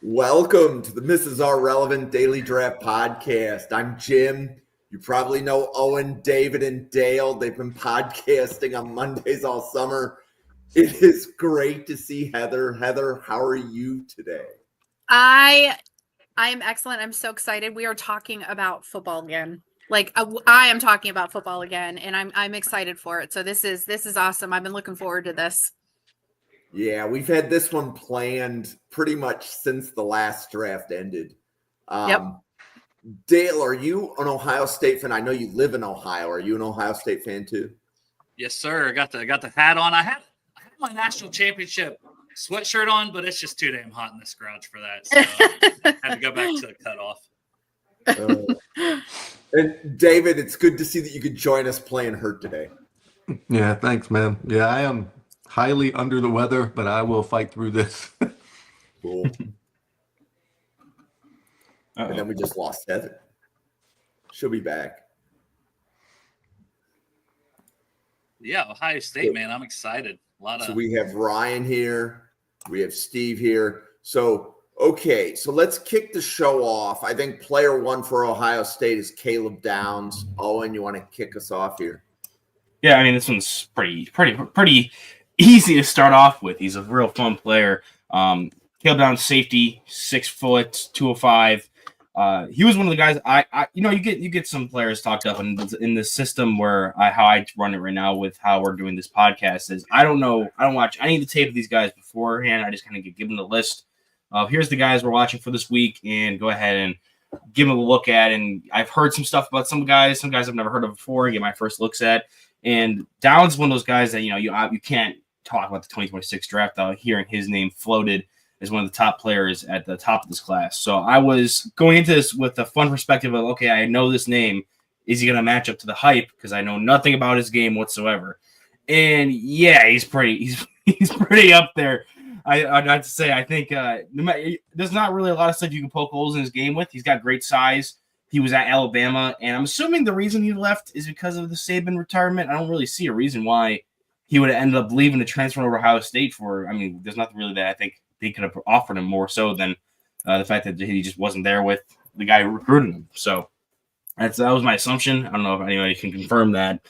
Welcome to the Mrs. R Relevant Daily Draft Podcast. I'm Jim. You probably know Owen, David, and Dale. They've been podcasting on Mondays all summer. It is great to see Heather. Heather, how are you today? I am excellent. I'm so excited. We are talking about football again. I am talking about football again, and I'm excited for it. So this is awesome. I've been looking forward to this. Yeah, we've had this one planned pretty much since the last draft ended. Yep. Dale, are you an Ohio State fan? I know you live in Ohio. Are you an Ohio State fan too? Yes, sir. I got the hat on. I had my national championship sweatshirt on, but it's just too damn hot in this garage for that. So I had to go back to the cutoff. And David, it's good to see that you could join us playing hurt today. Yeah, thanks, man. Yeah, I am highly under the weather, but I will fight through this. Cool. And then we just lost Heather. She'll be back. Yeah, Ohio State, man. I'm excited. So we have Ryan here. We have Steve here. So let's kick the show off. I think player one for Ohio State is Caleb Downs. Owen, you want to kick us off here? Yeah, I mean, this one's pretty easy to start off with. He's a real fun player. Caleb Downs, safety, 6 foot, 205. He was one of the guys. You get some players talked up in the system where how I run it right now with how we're doing this podcast is I don't watch any of the tape of these guys beforehand. I just kind of get given a list of here's the guys we're watching for this week and go ahead and give them a look at. And I've heard some stuff about some guys I've never heard of before and get my first looks at. And Downs is one of those guys that you can't talk about the 2026 draft without hearing his name floated as one of the top players at the top of this class. So I was going into this with a fun perspective of, okay, I know this name. Is he going to match up to the hype? Because I know nothing about his game whatsoever. And yeah, he's pretty up there. I'd have to say, I think there's not really a lot of stuff you can poke holes in his game with. He's got great size. He was at Alabama, and I'm assuming the reason he left is because of the Saban retirement. I don't really see a reason why he would have ended up leaving to transfer over to Ohio State for. I mean, there's nothing really that I think they could have offered him more so than the fact that he just wasn't there with the guy who recruited him. So that was my assumption. I don't know if anybody can confirm that.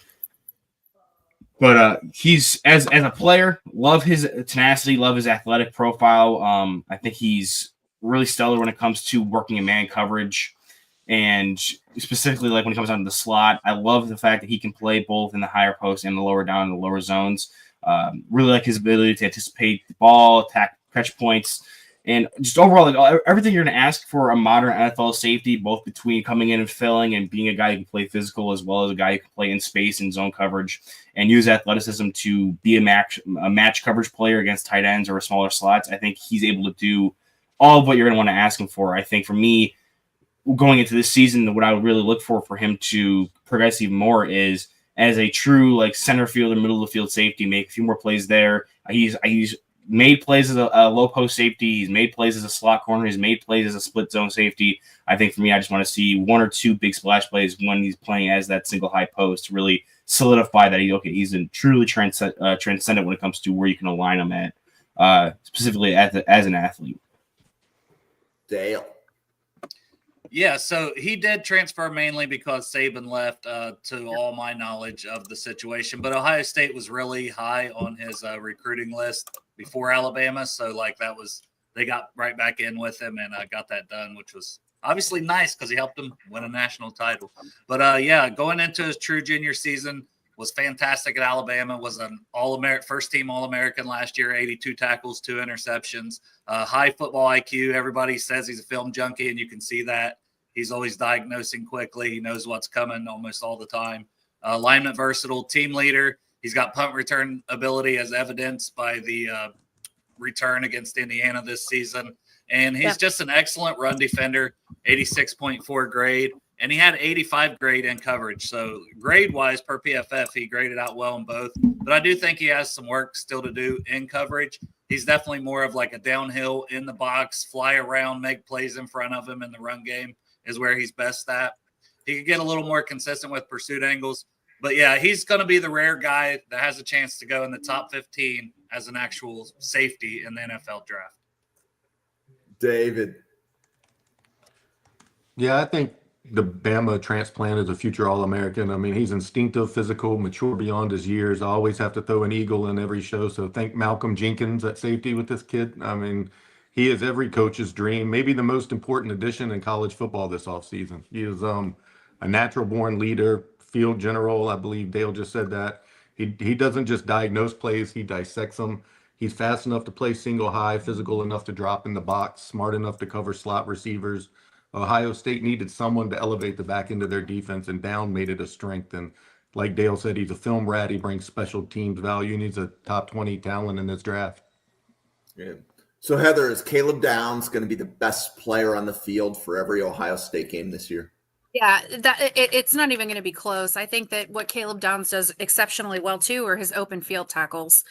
But he's as a player, love his tenacity, love his athletic profile. I think he's really stellar when it comes to working in man coverage. And specifically, like when it comes down to the slot, I love the fact that he can play both in the higher post and the lower down in the lower zones. Really like his ability to anticipate the ball, attack, catch points, and just overall, like everything you're going to ask for a modern NFL safety, both between coming in and filling and being a guy who can play physical as well as a guy who can play in space and zone coverage and use athleticism to be a match coverage player against tight ends or smaller slots. I think he's able to do all of what you're going to want to ask him for. I think for me, going into this season, what I would really look for him to progress even more is as a true like center fielder, middle of the field safety, make a few more plays there. He's made plays as a low post safety. He's made plays as a slot corner. He's made plays as a split zone safety. I think for me, I just want to see 1 or 2 big splash plays when he's playing as that single high post to really solidify that he's a truly transcendent when it comes to where you can align him at, specifically as an athlete. Dale. Yeah, so he did transfer mainly because Saban left, to all my knowledge of the situation. But Ohio State was really high on his recruiting list before Alabama. So, they got right back in with him and got that done, which was obviously nice because he helped them win a national title. But, going into his true junior season was fantastic at Alabama, was an first-team All-American last year, 82 tackles, 2 interceptions, high football IQ. Everybody says he's a film junkie, and you can see that. He's always diagnosing quickly. He knows what's coming almost all the time. Lineman versatile, team leader. He's got punt return ability as evidenced by the return against Indiana this season. And he's just an excellent run defender, 86.4 grade. And he had 85 grade in coverage. So grade-wise, per PFF, he graded out well in both. But I do think he has some work still to do in coverage. He's definitely more of like a downhill in the box, fly around, make plays in front of him in the run game is where he's best at. He could get a little more consistent with pursuit angles. But, yeah, he's going to be the rare guy that has a chance to go in the top 15 as an actual safety in the NFL draft. David. Yeah, I think the Bama transplant is a future All-American. I mean, he's instinctive, physical, mature beyond his years. I always have to throw an eagle in every show. So thank Malcolm Jenkins at safety with this kid. I mean, he is every coach's dream, maybe the most important addition in college football this offseason. He is a natural-born leader, field general. I believe Dale just said that. He doesn't just diagnose plays, he dissects them. He's fast enough to play single high, physical enough to drop in the box, smart enough to cover slot receivers. Ohio State needed someone to elevate the back end of their defense, and Down made it a strength. And like Dale said, he's a film rat. He brings special teams value, and he's a top 20 talent in this draft. Yeah. So, Heather, is Caleb Downs going to be the best player on the field for every Ohio State game this year? Yeah, it's not even going to be close. I think that what Caleb Downs does exceptionally well, too, are his open field tackles.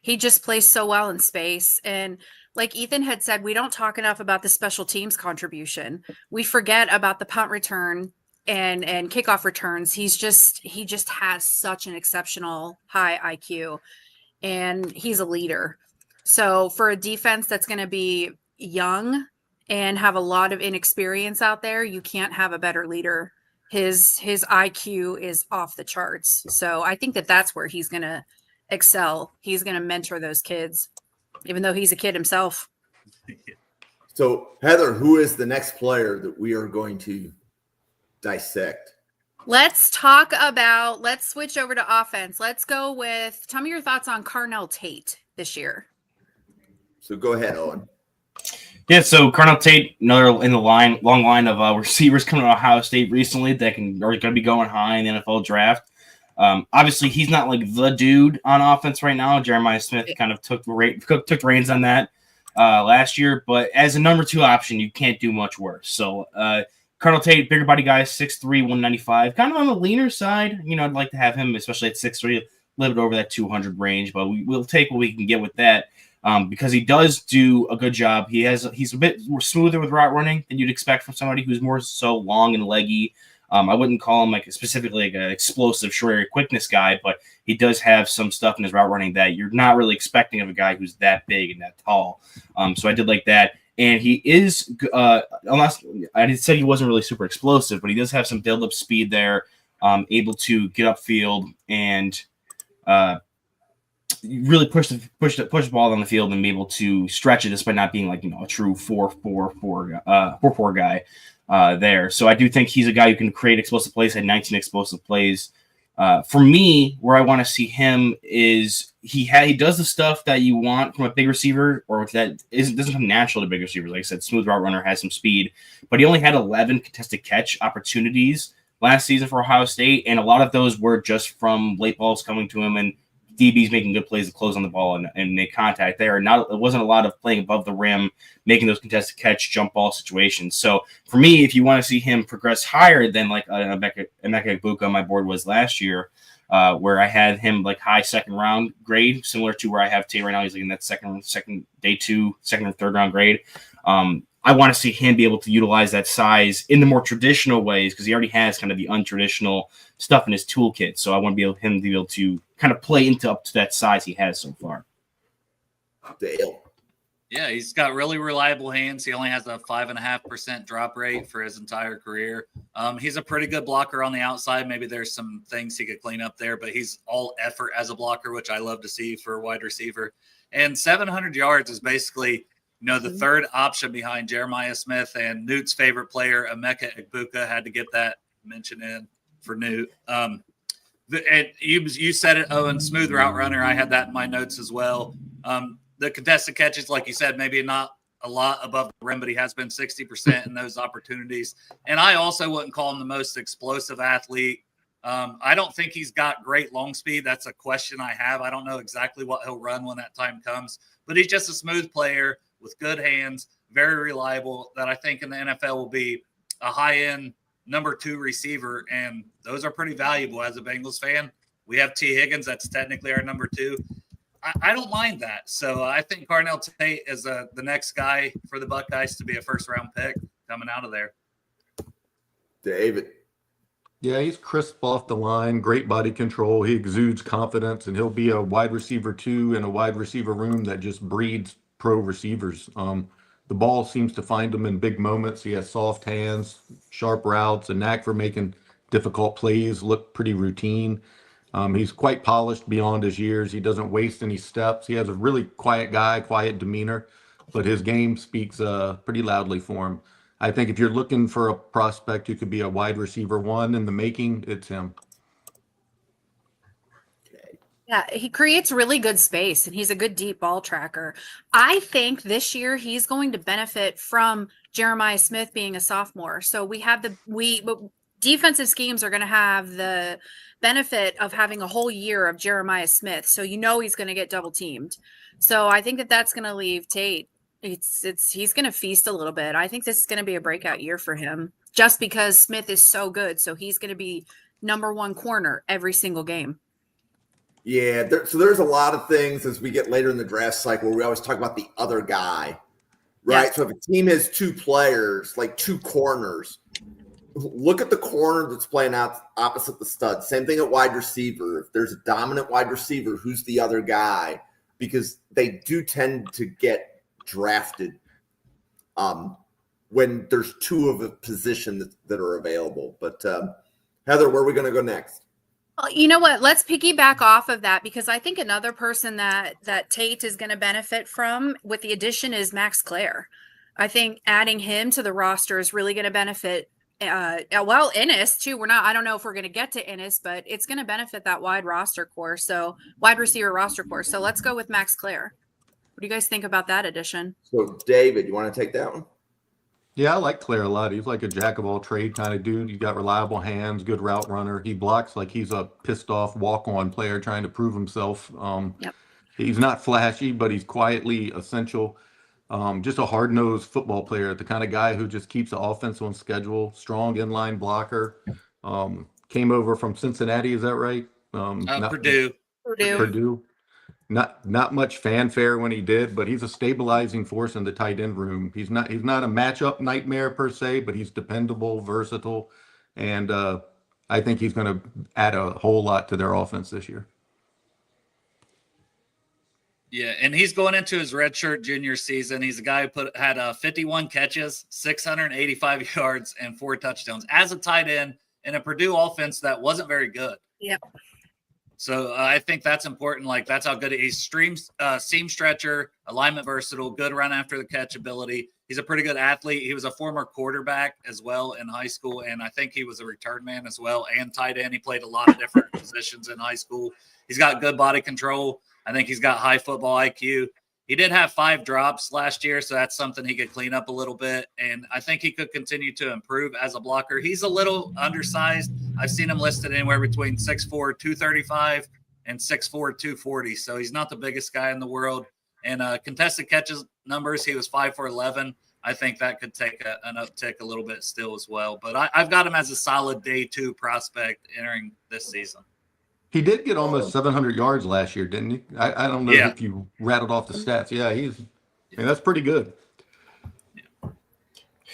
He just plays so well in space. And like Ethan had said, we don't talk enough about the special teams contribution. We forget about the punt return and kickoff returns. He just has such an exceptional high IQ, and he's a leader. So for a defense that's going to be young and have a lot of inexperience out there, you can't have a better leader. His IQ is off the charts. So I think that's where he's going to excel. He's going to mentor those kids, even though he's a kid himself. So, Heather, who is the next player that we are going to dissect? Let's switch over to offense. Let's go with, tell me your thoughts on Carnell Tate this year. So go ahead, Owen. Yeah, so Carnell Tate, another in the long line of receivers coming to Ohio State recently that are going to be going high in the NFL draft. Obviously, he's not like the dude on offense right now. Jeremiah Smith kind of took reins on that last year, but as a number 2 option, you can't do much worse. So Carnell Tate, bigger body guy, 6'3", 195, kind of on the leaner side. You know, I'd like to have him, especially at 6'3", a little bit over that 200 range, but we'll take what we can get with that. Because he does do a good job. He's a bit more smoother with route running than you'd expect from somebody who's more so long and leggy. I wouldn't call him like specifically like an explosive short area quickness guy, but he does have some stuff in his route running that you're not really expecting of a guy who's that big and that tall. So I did like that. And he is, unless I did say he wasn't really super explosive, but he does have some build-up speed there, able to get upfield and really push the ball on the field and be able to stretch it despite not being like, a true 4-4 guy there. So I do think he's a guy who can create explosive plays, had 19 explosive plays. For me, where I want to see him is he does the stuff that you want from a big receiver, or that doesn't come natural to big receivers. Like I said, smooth route runner, has some speed, but he only had 11 contested catch opportunities last season for Ohio State, and a lot of those were just from late balls coming to him and DBs making good plays to close on the ball and make contact there. It wasn't a lot of playing above the rim, making those contested catch, jump ball situations. So for me, if you want to see him progress higher than like Emeka Egbuka on my board was last year, where I had him like high second round grade, similar to where I have Tate right now. He's like in that second day 2, second or third round grade. I want to see him be able to utilize that size in the more traditional ways because he already has kind of the untraditional stuff in his toolkit. So I want him to be able to kind of play up to that size he has so far. Dale. Yeah, he's got really reliable hands. He only has a 5.5% drop rate for his entire career. He's a pretty good blocker on the outside. Maybe there's some things he could clean up there, but he's all effort as a blocker, which I love to see for a wide receiver. And 700 yards is basically the third option behind Jeremiah Smith, and Newt's favorite player, Emeka Egbuka, had to get that mention in for Newt. And you said it, Owen, smooth route runner. I had that in my notes as well. The contested catches, like you said, maybe not a lot above the rim, but he has been 60% in those opportunities. And I also wouldn't call him the most explosive athlete. I don't think he's got great long speed. That's a question I have. I don't know exactly what he'll run when that time comes, but he's just a smooth player with good hands, very reliable, that I think in the NFL will be a high-end number 2 receiver, and those are pretty valuable. As a Bengals fan, we have T. Higgins. That's technically our number 2. I don't mind that. So I think Carnell Tate is the next guy for the Buckeyes to be a first-round pick coming out of there. David. Yeah, he's crisp off the line, great body control. He exudes confidence, and he'll be a wide receiver 2 in a wide receiver room that just breeds pro receivers. The ball seems to find him in big moments. He has soft hands, sharp routes, a knack for making difficult plays look pretty routine. He's quite polished beyond his years. He doesn't waste any steps. He has a really quiet demeanor, but his game speaks pretty loudly for him. I think if you're looking for a prospect who could be a wide receiver one in the making, it's him. Yeah, he creates really good space and he's a good deep ball tracker. I think this year he's going to benefit from Jeremiah Smith being a sophomore. So we have defensive schemes are going to have the benefit of having a whole year of Jeremiah Smith. So he's going to get double teamed. So I think that's going to leave Tate. He's going to feast a little bit. I think this is going to be a breakout year for him just because Smith is so good. So he's going to be number one corner every single game. Yeah, so there's a lot of things as we get later in the draft cycle where we always talk about the other guy, right? Yes. So if a team has two players, like two corners, look at the corner that's playing out opposite the stud. Same thing at wide receiver. If there's a dominant wide receiver, who's the other guy? Because they do tend to get drafted when there's two of a position that are available. But Heather, where are we going to go next? Well, you know what? Let's piggyback off of that because I think another person that Tate is going to benefit from with the addition is Max Clare. I think adding him to the roster is really going to benefit. Ennis too. I don't know if we're going to get to Ennis, but it's going to benefit that wide receiver roster core. So let's go with Max Clare. What do you guys think about that addition? So David, you want to take that one? Yeah, I like Claire a lot. He's like a jack of all trade kind of dude. He's got reliable hands, good route runner. He blocks like he's a pissed off walk-on player trying to prove himself. Yep. He's not flashy, but he's quietly essential. Just a hard-nosed football player, the kind of guy who just keeps the offense on schedule. Strong inline blocker. Came over from Cincinnati, is that right? Purdue. Purdue. Not much fanfare when he did, but he's a stabilizing force in the tight end room. He's not a matchup nightmare per se, but he's dependable, versatile, and I think he's going to add a whole lot to their offense this year. Yeah, and he's going into his redshirt junior season. He's a guy who had 51 catches, 685 yards, and 4 touchdowns as a tight end in a Purdue offense that wasn't very good. Yep. So I think that's important. Like that's how good he's seam stretcher, alignment versatile, good run after the catch ability. He's a pretty good athlete. He was a former quarterback as well in high school, and I think he was a return man as well and tight end. He played a lot of different positions in high school. He's got good body control. I think he's got high football IQ. He did have 5 drops last year, so that's something he could clean up a little bit. And I think he could continue to improve as a blocker. He's a little undersized. I've s'een him listed anywhere between 6'4", 235 and 6'4", 240. So he's not the biggest guy in the world. And contested catches numbers, he was 5 for 11. I think that could take an uptick a little bit still as well. But I've got him as a solid day 2 prospect entering this season. He did get almost 700 yards last year, didn't he? I don't know if you rattled off the stats. Yeah, that's pretty good.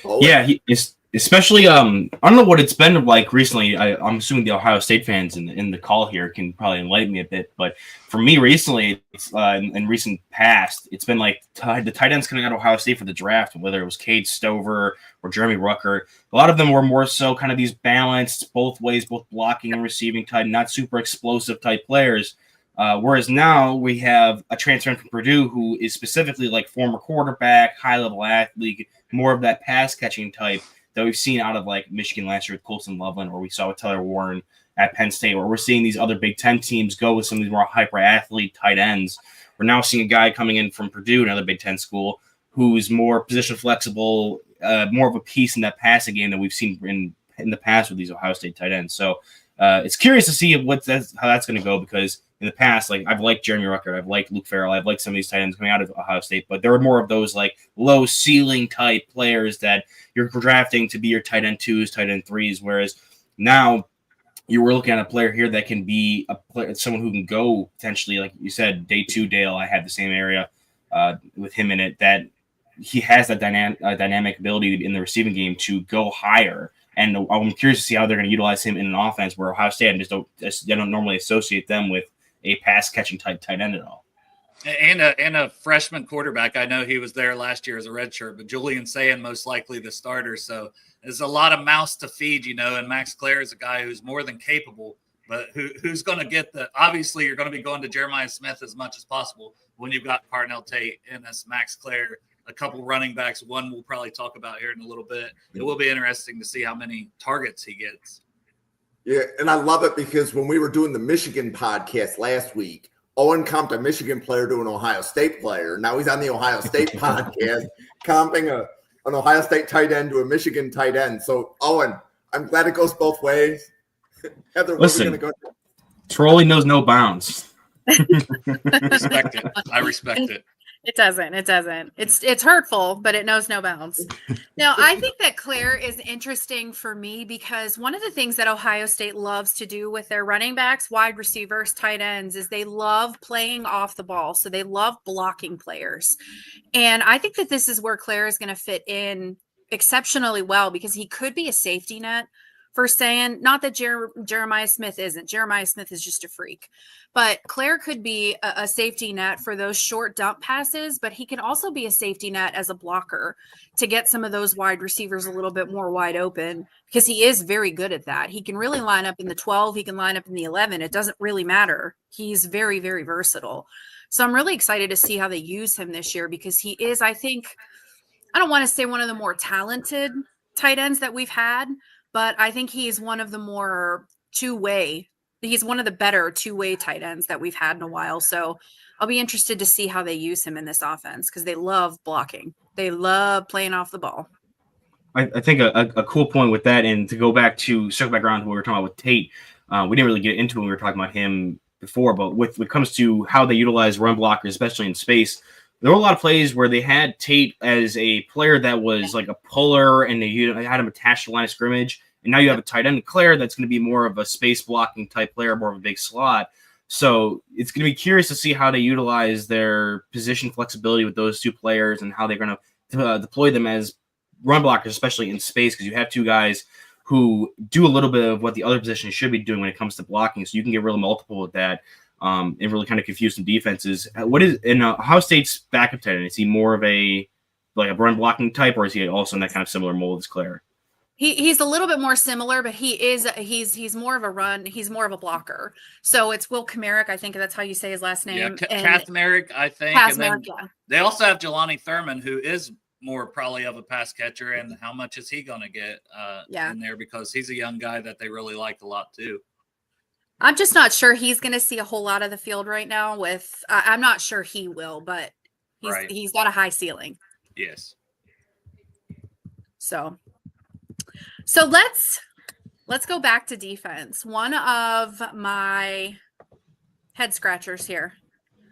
Yeah, he is, especially I don't know what it's been like recently. I'm assuming the Ohio State fans in the call here can probably enlighten me a bit, but for me recently, it's, in recent past, it's been like the tight ends coming out of Ohio State for the draft, whether it was Cade Stover or Jeremy Ruckert. A lot of them were more so kind of these balanced both ways, both blocking and receiving type, not super explosive type players. Whereas now we have a transfer from Purdue who is specifically like former quarterback, high-level athlete, more of that pass-catching type that we've seen out of like Michigan last year with Colson Loveland, or we saw with Tyler Warren at Penn State, or we're seeing these other Big Ten teams go with some of these more hyper-athlete tight ends. We're now seeing a guy coming in from Purdue, another Big Ten school, who's more position flexible, more of a piece in that passing game that we've seen in the past with these Ohio State tight ends. So it's curious to see how that's going to go, because in the past, like I've liked Jeremy Ruckert, I've liked Luke Farrell, I've liked some of these tight ends coming out of Ohio State, but there were more of those like low ceiling type players that you're drafting to be your tight end 2s, tight end 3s, whereas now you were looking at a player here that can be someone who can go potentially, like you said, day 2, Dale. I had the same area with him in it, that he has that dynamic ability in the receiving game to go higher. And I'm curious to see how they're going to utilize him in an offense where Ohio State they don't normally associate them with a pass catching type tight end at all. And a freshman quarterback. I know he was there last year as a redshirt, but Julian Sayin most likely the starter. So there's a lot of mouths to feed, and Max Clare is a guy who's more than capable, but who's going to get obviously you're going to be going to Jeremiah Smith as much as possible when you've got Parnell Tate and this Max Clare, a couple running backs. One we'll probably talk about here in a little bit. It will be interesting to see how many targets he gets. Yeah, and I love it because when we were doing the Michigan podcast last week, Owen comped a Michigan player to an Ohio State player. Now he's on the Ohio State podcast, comping an Ohio State tight end to a Michigan tight end. So, Owen, I'm glad it goes both ways. Heather, listen, where are we going to go? Trolling knows no bounds. Respect it. I respect it. It doesn't. It's hurtful, but it knows no bounds. Now, I think that Claire is interesting for me because one of the things that Ohio State loves to do with their running backs, wide receivers, tight ends, is they love playing off the ball. So they love blocking players. And I think that this is where Claire is going to fit in exceptionally well because he could be a safety net for saying, not that Jeremiah Smith isn't. Jeremiah Smith is just a freak. But Claire could be a safety net for those short dump passes, but he can also be a safety net as a blocker to get some of those wide receivers a little bit more wide open because he is very good at that. He can really line up in the 12. He can line up in the 11. It doesn't really matter. He's very, very versatile. So I'm really excited to see how they use him this year because he is, I think, I don't want to say one of the more talented tight ends that we've had, but I think he's one of the more he's one of the better two-way tight ends that we've had in a while. So I'll be interested to see how they use him in this offense because they love blocking. They love playing off the ball. I think a cool point with that, and to go back to circle back around to what we were talking about with Tate, we didn't really get into it when we were talking about him before, but when it comes to how they utilize run blockers, especially in space, there were a lot of plays where they had Tate as a player that was like a puller and they had him attached to the line of scrimmage. And now you have a tight end, Claire, that's going to be more of a space blocking type player, more of a big slot. So it's going to be curious to see how they utilize their position flexibility with those two players and how they're going to deploy them as run blockers, especially in space, because you have two guys who do a little bit of what the other position should be doing when it comes to blocking. So you can get really multiple with that and really kind of confuse some defenses. What is in Ohio State's backup tight end? Is he more of a run blocking type, or is he also in that kind of similar mold as Claire? He's a little bit more similar, but he's more of a run. He's more of a blocker. So it's Will Kamarick. I think that's how you say his last name. Yeah, Kamarick, I think. Kamarick, yeah. They also have Jelani Thurman, who is more probably of a pass catcher. And how much is he going to get in there? Because he's a young guy that they really like a lot too. I'm just not sure he's going to see a whole lot of the field right now. I'm not sure he will, but he's got a high ceiling. Yes. So let's go back to defense. One of my head scratchers here.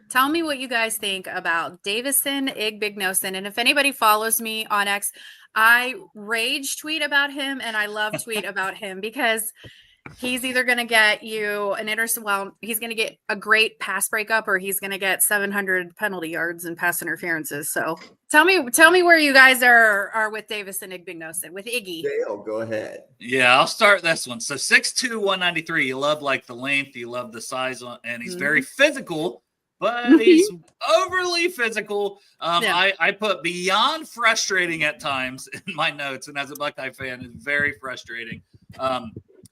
Tell me what you guys think about Davison Igbinosun. And if anybody follows me on X, I rage tweet about him and I love tweet about him because he's either going to get you he's going to get a great pass breakup or he's going to get 700 penalty yards and pass interferences. So tell me where you guys are with Davison Igbinosun, with Iggy. Dale, go ahead. Yeah, I'll start this one. So 6'2", 193. You love the length, you love the size, and he's very physical, but he's overly physical. I put beyond frustrating at times in my notes, and as a Buckeye fan, it's very frustrating.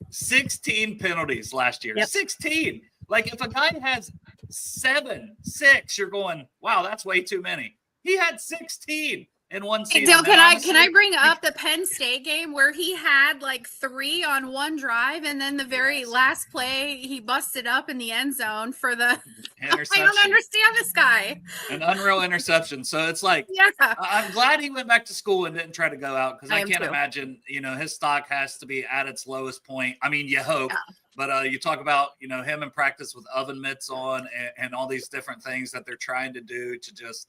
16 penalties last year. Yep. 16. Like if a guy has 7, 6, you're going, wow, that's way too many. He had 16 in one season. Hey, Dale, can I bring up the Penn State game where he had like 3 on one drive and then the very last play he busted up in the end zone for the I don't understand this guy. An unreal interception. So it's like, I'm glad he went back to school and didn't try to go out because I can't imagine, his stock has to be at its lowest point. I mean, you hope. Yeah. But you talk about, him in practice with oven mitts on and all these different things that they're trying to do to just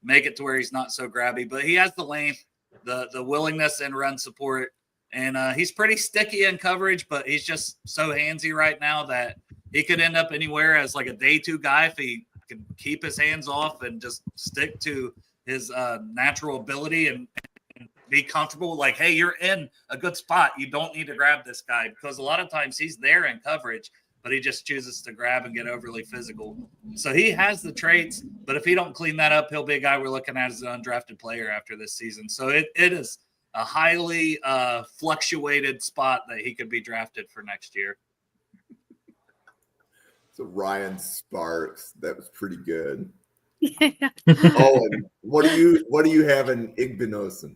make it to where he's not so grabby. But he has the length, the willingness and run support. And he's pretty sticky in coverage, but he's just so handsy right now that he could end up anywhere as like a day 2 guy if he can keep his hands off and just stick to his natural ability and be comfortable. Like, hey, you're in a good spot. You don't need to grab this guy because a lot of times he's there in coverage, but he just chooses to grab and get overly physical. So he has the traits, but if he don't clean that up, he'll be a guy we're looking at as an undrafted player after this season. So it is a highly fluctuated spot that he could be drafted for next year. So Ryan Sparks, that was pretty good. Yeah. Owen, what do you have in Igbinosun?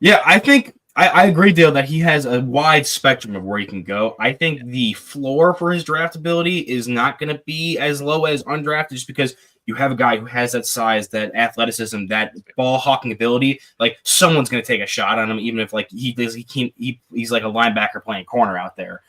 Yeah, I think I agree, Dale, that he has a wide spectrum of where he can go. I think the floor for his draftability is not going to be as low as undrafted, just because you have a guy who has that size, that athleticism, that ball hawking ability. Like, someone's going to take a shot on him, even if like he's like a linebacker playing corner out there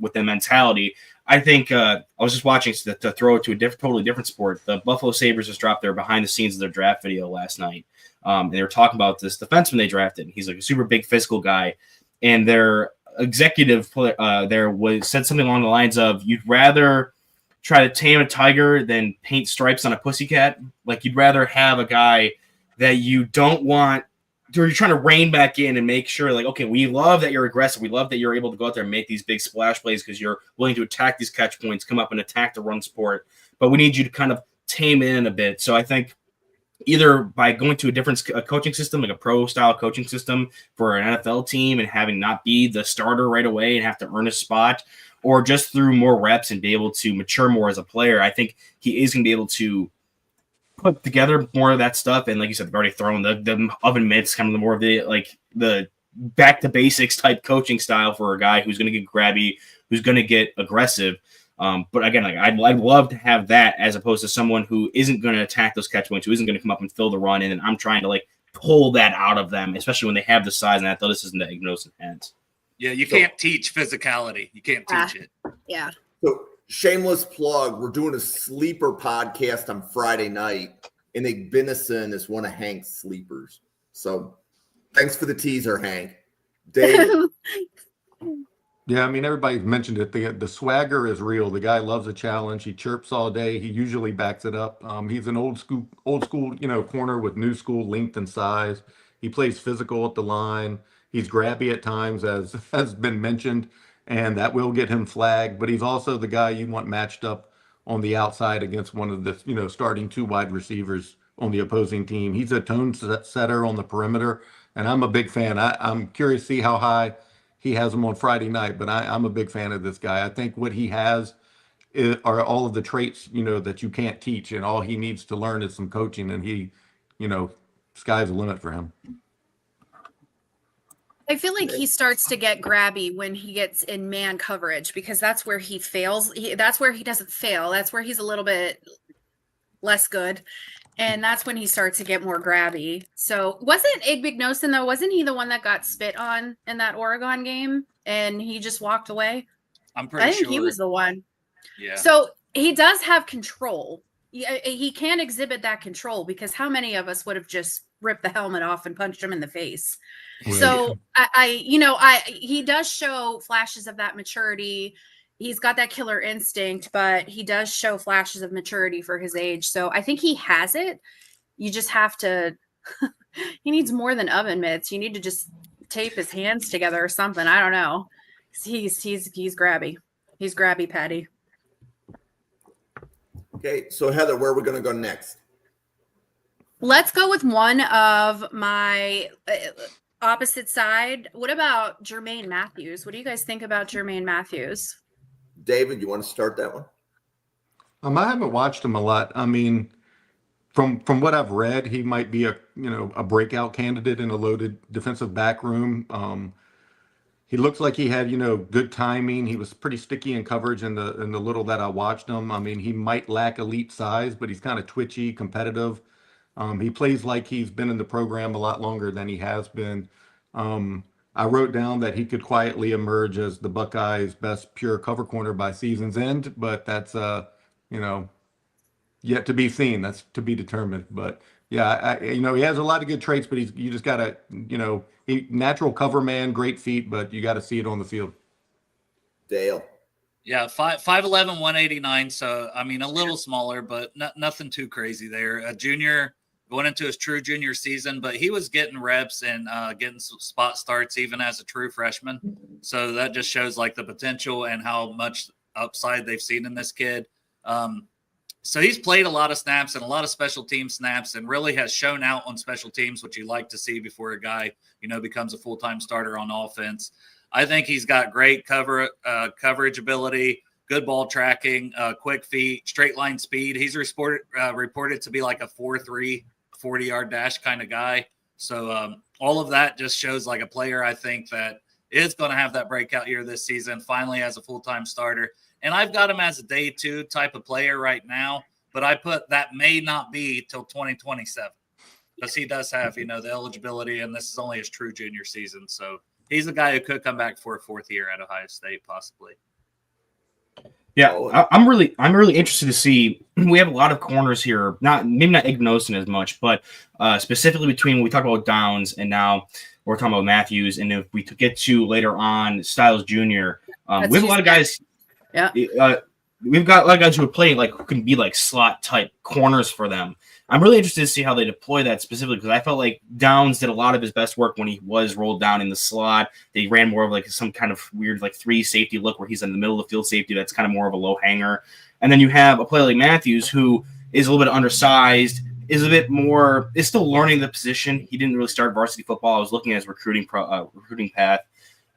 with the mentality. I think I was just watching to throw it to a totally different sport. The Buffalo Sabres just dropped their behind the scenes of their draft video last night. And they were talking about this defenseman they drafted. He's like a super big physical guy. And their executive said something along the lines of, you'd rather try to tame a tiger than paint stripes on a pussycat. Like, you'd rather have a guy that you don't want, or you're trying to rein back in and make sure, like, okay, we love that you're aggressive. We love that you're able to go out there and make these big splash plays because you're willing to attack these catch points, come up and attack the run sport. But we need you to kind of tame it in a bit. So I think either by going to a different coaching system, like a pro-style coaching system for an NFL team and having not be the starter right away and have to earn a spot, or just through more reps and be able to mature more as a player, I think he is going to be able to put together more of that stuff. And like you said, they've already thrown the oven mitts, kind of the more of the back to basics type coaching style for a guy who's going to get grabby, who's going to get aggressive. But again, like I'd love to have that as opposed to someone who isn't going to attack those catch points, who isn't going to come up and fill the run in. And I'm trying to like pull that out of them, especially when they have the size and athleticism that Igbinosun has. Yeah, you can't teach physicality. You can't teach it. Yeah. So shameless plug, we're doing a sleeper podcast on Friday night, and Igbinosun is one of Hank's sleepers. So thanks for the teaser, Hank. Dave. Yeah, I mean, everybody's mentioned it. The swagger is real. The guy loves a challenge. He chirps all day. He usually backs it up. He's an old school, corner with new school length and size. He plays physical at the line. He's grabby at times, as has been mentioned, and that will get him flagged. But he's also the guy you want matched up on the outside against one of the, starting two wide receivers on the opposing team. He's a tone setter on the perimeter, and I'm a big fan. I'm curious to see how high he has him on Friday night, but I'm a big fan of this guy. I think what he has are all of the traits, that you can't teach, and all he needs to learn is some coaching, and he, sky's the limit for him. I feel like he starts to get grabby when he gets in man coverage, because that's where he fails. That's where he doesn't fail. That's where he's a little bit less good. And that's when he starts to get more grabby. So wasn't Igbinosun, though, wasn't he the one that got spit on in that Oregon game and he just walked away? I'm pretty sure. I think he was the one. Yeah. So he does have control. He can exhibit that control, because how many of us would have just ripped the helmet off and punched him in the face? Right. So he does show flashes of that maturity. He's got that killer instinct, but he does show flashes of maturity for his age. So I think he has it. You just have to, he needs more than oven mitts. You need to just tape his hands together or something. I don't know. He's grabby. He's grabby, Patty. Okay. So Heather, where are we going to go next? Let's go with one of my opposite side. What about Jermaine Matthews? What do you guys think about Jermaine Matthews? David, you want to start that one? I haven't watched him a lot. I mean, from what I've read, he might be a breakout candidate in a loaded defensive back room. He looks like he had good timing. He was pretty sticky in coverage in the little that I watched him. I mean, he might lack elite size, but he's kind of twitchy, competitive. He plays like he's been in the program a lot longer than he has been. I wrote down that he could quietly emerge as the Buckeyes' best pure cover corner by season's end, but that's yet to be seen. That's to be determined. But yeah, he has a lot of good traits, but you just gotta, natural cover man, great feet, but you got to see it on the field. Dale. Yeah, 5'11", 189. So I mean, a little smaller, but nothing too crazy there. A junior, going into his true junior season, but he was getting reps and getting some spot starts even as a true freshman. So that just shows like the potential and how much upside they've seen in this kid. So he's played a lot of snaps and a lot of special team snaps and really has shown out on special teams, which you like to see before a guy, becomes a full-time starter on offense. I think he's got great coverage ability, good ball tracking, quick feet, straight line speed. He's reported to be like a 4.3, 40-yard dash kind of guy. So all of that just shows like a player I think that is going to have that breakout year this season, finally as a full-time starter. And I've got him as a day 2 type of player right now, but I put that may not be till 2027 because he does have, the eligibility, and this is only his true junior season. So he's the guy who could come back for a 4th year at Ohio State, possibly. Yeah, I'm really interested to see. We have a lot of corners here, maybe not Ignosin as much, but specifically between when we talk about Downs and now we're talking about Matthews, and if we get to later on Styles Jr., we have a lot of guys. Yeah, we've got a lot of guys who are playing who can be slot type corners for them. I'm really interested to see how they deploy that specifically because I felt like Downs did a lot of his best work when he was rolled down in the slot. They ran more of some kind of weird 3 safety look where he's in the middle of the field safety. That's kind of more of a low hanger. And then you have a player like Matthews who is a little bit undersized, is still learning the position. He didn't really start varsity football. I was looking at his recruiting path,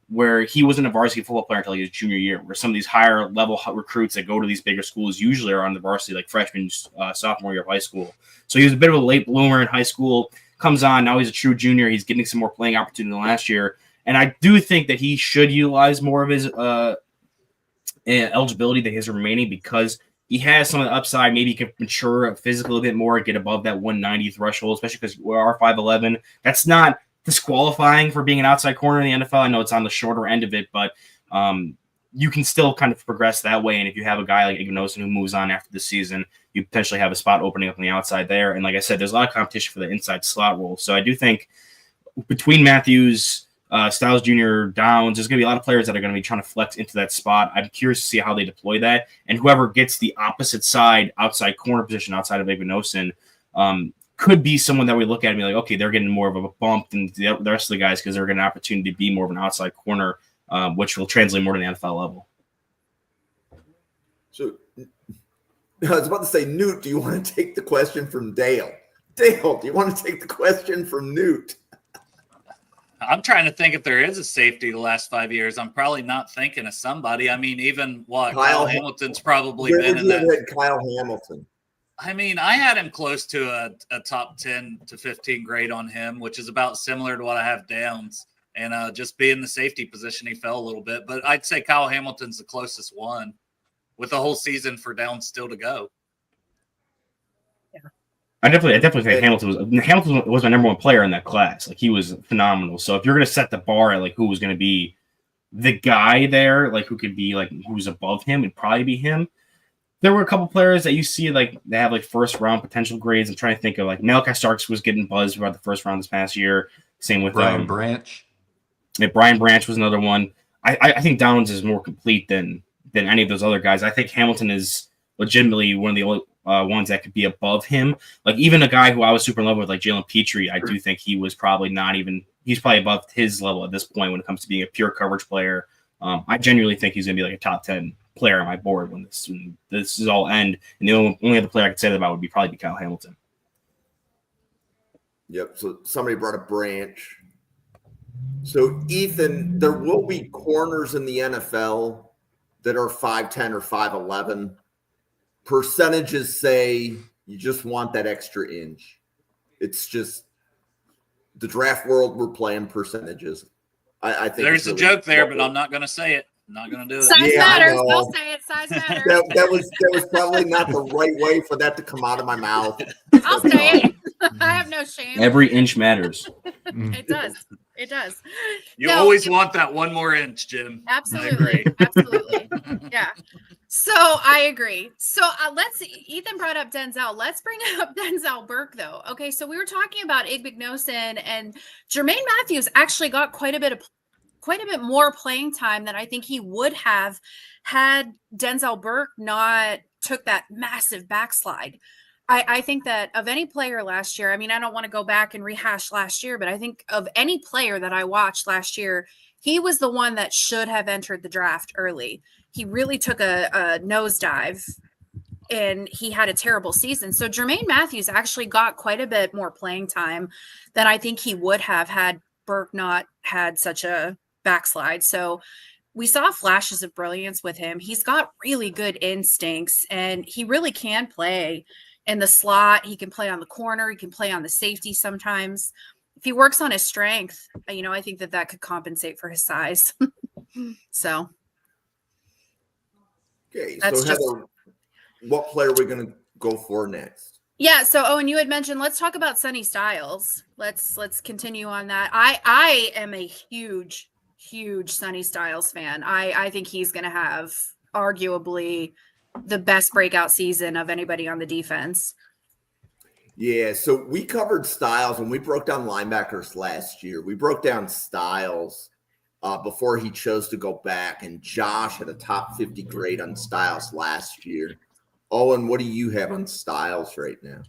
where he wasn't a varsity football player until his junior year, where some of these higher level recruits that go to these bigger schools usually are on the varsity freshman, sophomore year of high school. So he was a bit of a late bloomer in high school, comes on, now he's a true junior. He's getting some more playing opportunity than last year. And I do think that he should utilize more of his eligibility that he's remaining because he has some of the upside. Maybe he can mature physically a bit more and get above that 190 threshold, especially because we are 5'11". That's not disqualifying for being an outside corner in the NFL. I know it's on the shorter end of it, but you can still kind of progress that way. And if you have a guy like Ignosin who moves on after the season, you potentially have a spot opening up on the outside there. And like I said, there's a lot of competition for the inside slot role. So I do think between Matthews, Styles Jr., Downs, there's going to be a lot of players that are going to be trying to flex into that spot. I'm curious to see how they deploy that. And whoever gets the opposite side, outside corner position outside of Ignosin, could be someone that we look at and be like, okay, they're getting more of a bump than the rest of the guys because they're getting an opportunity to be more of an outside corner, which will translate more to the NFL level. So I was about to say, Newt, do you want to take the question from Dale? Dale, do you want to take the question from Newt? I'm trying to think if there is a safety the last 5 years. I'm probably not thinking of somebody. I mean, even Kyle Hamilton's probably been in that. Kyle Hamilton. I mean, I had him close to a top 10 to 15 grade on him, which is about similar to what I have Downs. And just being the safety position, he fell a little bit. But I'd say Kyle Hamilton's the closest one with the whole season for Downs still to go. Yeah. I definitely think Hamilton was my number 1 player in that class. He was phenomenal. So if you're going to set the bar at who was going to be the guy there, who could be who's above him, it'd probably be him. There were a couple players that you see they have first round potential grades. I'm trying to think of Malachi Starks was getting buzzed about the first round this past year. Same with Brian Branch. Yeah, Brian Branch was another one. I think Downs is more complete than any of those other guys. I think Hamilton is legitimately one of the only ones that could be above him. Even a guy who I was super in love with, Jalen Petrie, I do think he was probably he's probably above his level at this point when it comes to being a pure coverage player. I genuinely think he's going to be a top 10 player on my board when this is all end. And the only other player I could say that about would probably be Kyle Hamilton. Yep. So somebody brought a Branch. So Ethan, there will be corners in the NFL that are 5'10" or 5'11". Percentages say you just want that extra inch. It's just the draft world. We're playing percentages. I think there's a joke there, but I'm not going to say it. I'm not going to do it. Size matters. I'll say it. Size matters. That was probably not the right way for that to come out of my mouth. I'll say it. I have no shame. Every inch matters. It does. It does. You always want that one more inch, Jim. Absolutely. Absolutely. Yeah. So I agree. So Ethan brought up Denzel. Let's bring up Denzel Burke, though. Okay. So we were talking about Ignosin, and Jermaine Matthews actually got quite a bit more playing time than I think he would have had Denzel Burke not took that massive backslide. I think that of any player last year, I mean, I don't want to go back and rehash last year, but I think of any player that I watched last year, he was the one that should have entered the draft early. he really took a nosedive and he had a terrible season. So Jermaine Matthews actually got quite a bit more playing time than I think he would have had Burke not had such a backslide. So we saw flashes of brilliance with him. He's got really good instincts and he really can play in the slot. He can play on the corner. He can play on the safety sometimes. If he works on his strength, I think that could compensate for his size. So. Okay. That's so Heather, what player are we going to go for next? Yeah. So, Owen, you had mentioned, let's talk about Sonny Styles. Let's continue on that. I am a huge Sonny Styles fan. I think he's going to have arguably the best breakout season of anybody on the defense. Yeah, so we covered Styles when we broke down linebackers last year. We broke down Styles before he chose to go back, and Josh had a top 50 grade on Styles last year. Owen, what do you have on Styles right now?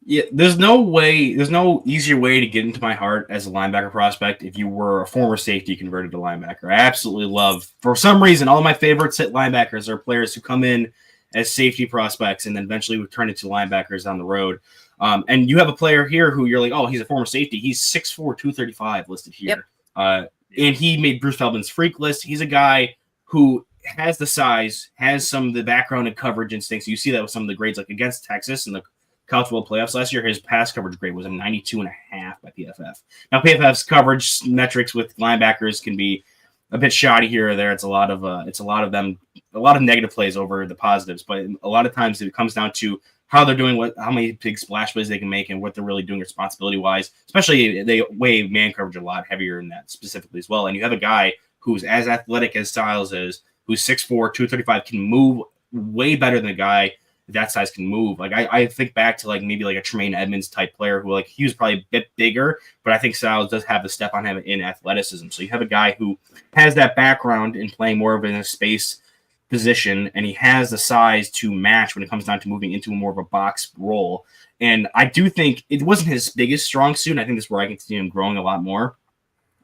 Yeah, there's no easier way to get into my heart as a linebacker prospect if you were a former safety converted to linebacker. I absolutely love, for some reason, all of my favorites at linebackers are players who come in as safety prospects and then eventually would turn into linebackers down the road. And you have a player here who you're like, oh, he's a former safety. He's 6'4", 235 listed here. Yep. And he made Bruce Feldman's freak list. He's a guy who has the size, has some of the background and coverage instincts. You see that with some of the grades, like against Texas in the College World Playoffs last year. His pass coverage grade was a 92.5 by PFF. Now, PFF's coverage metrics with linebackers can be a bit shoddy here or there. It's a lot of negative plays over the positives, but a lot of times it comes down to how they're doing, how many big splash plays they can make, and what they're really doing responsibility wise. Especially they weigh man coverage a lot heavier in that specifically as well. And you have a guy who's as athletic as Styles is, who's 6'4", 235, can move way better than a guy that size can move. Like I think back to maybe a Tremaine Edmonds type player who he was probably a bit bigger, but I think Styles does have the step on him in athleticism. So you have a guy who has that background in playing more of in a space position, and he has the size to match when it comes down to moving into more of a box role. And I do think it wasn't his biggest strong suit. And I think this is where I can see him growing a lot more.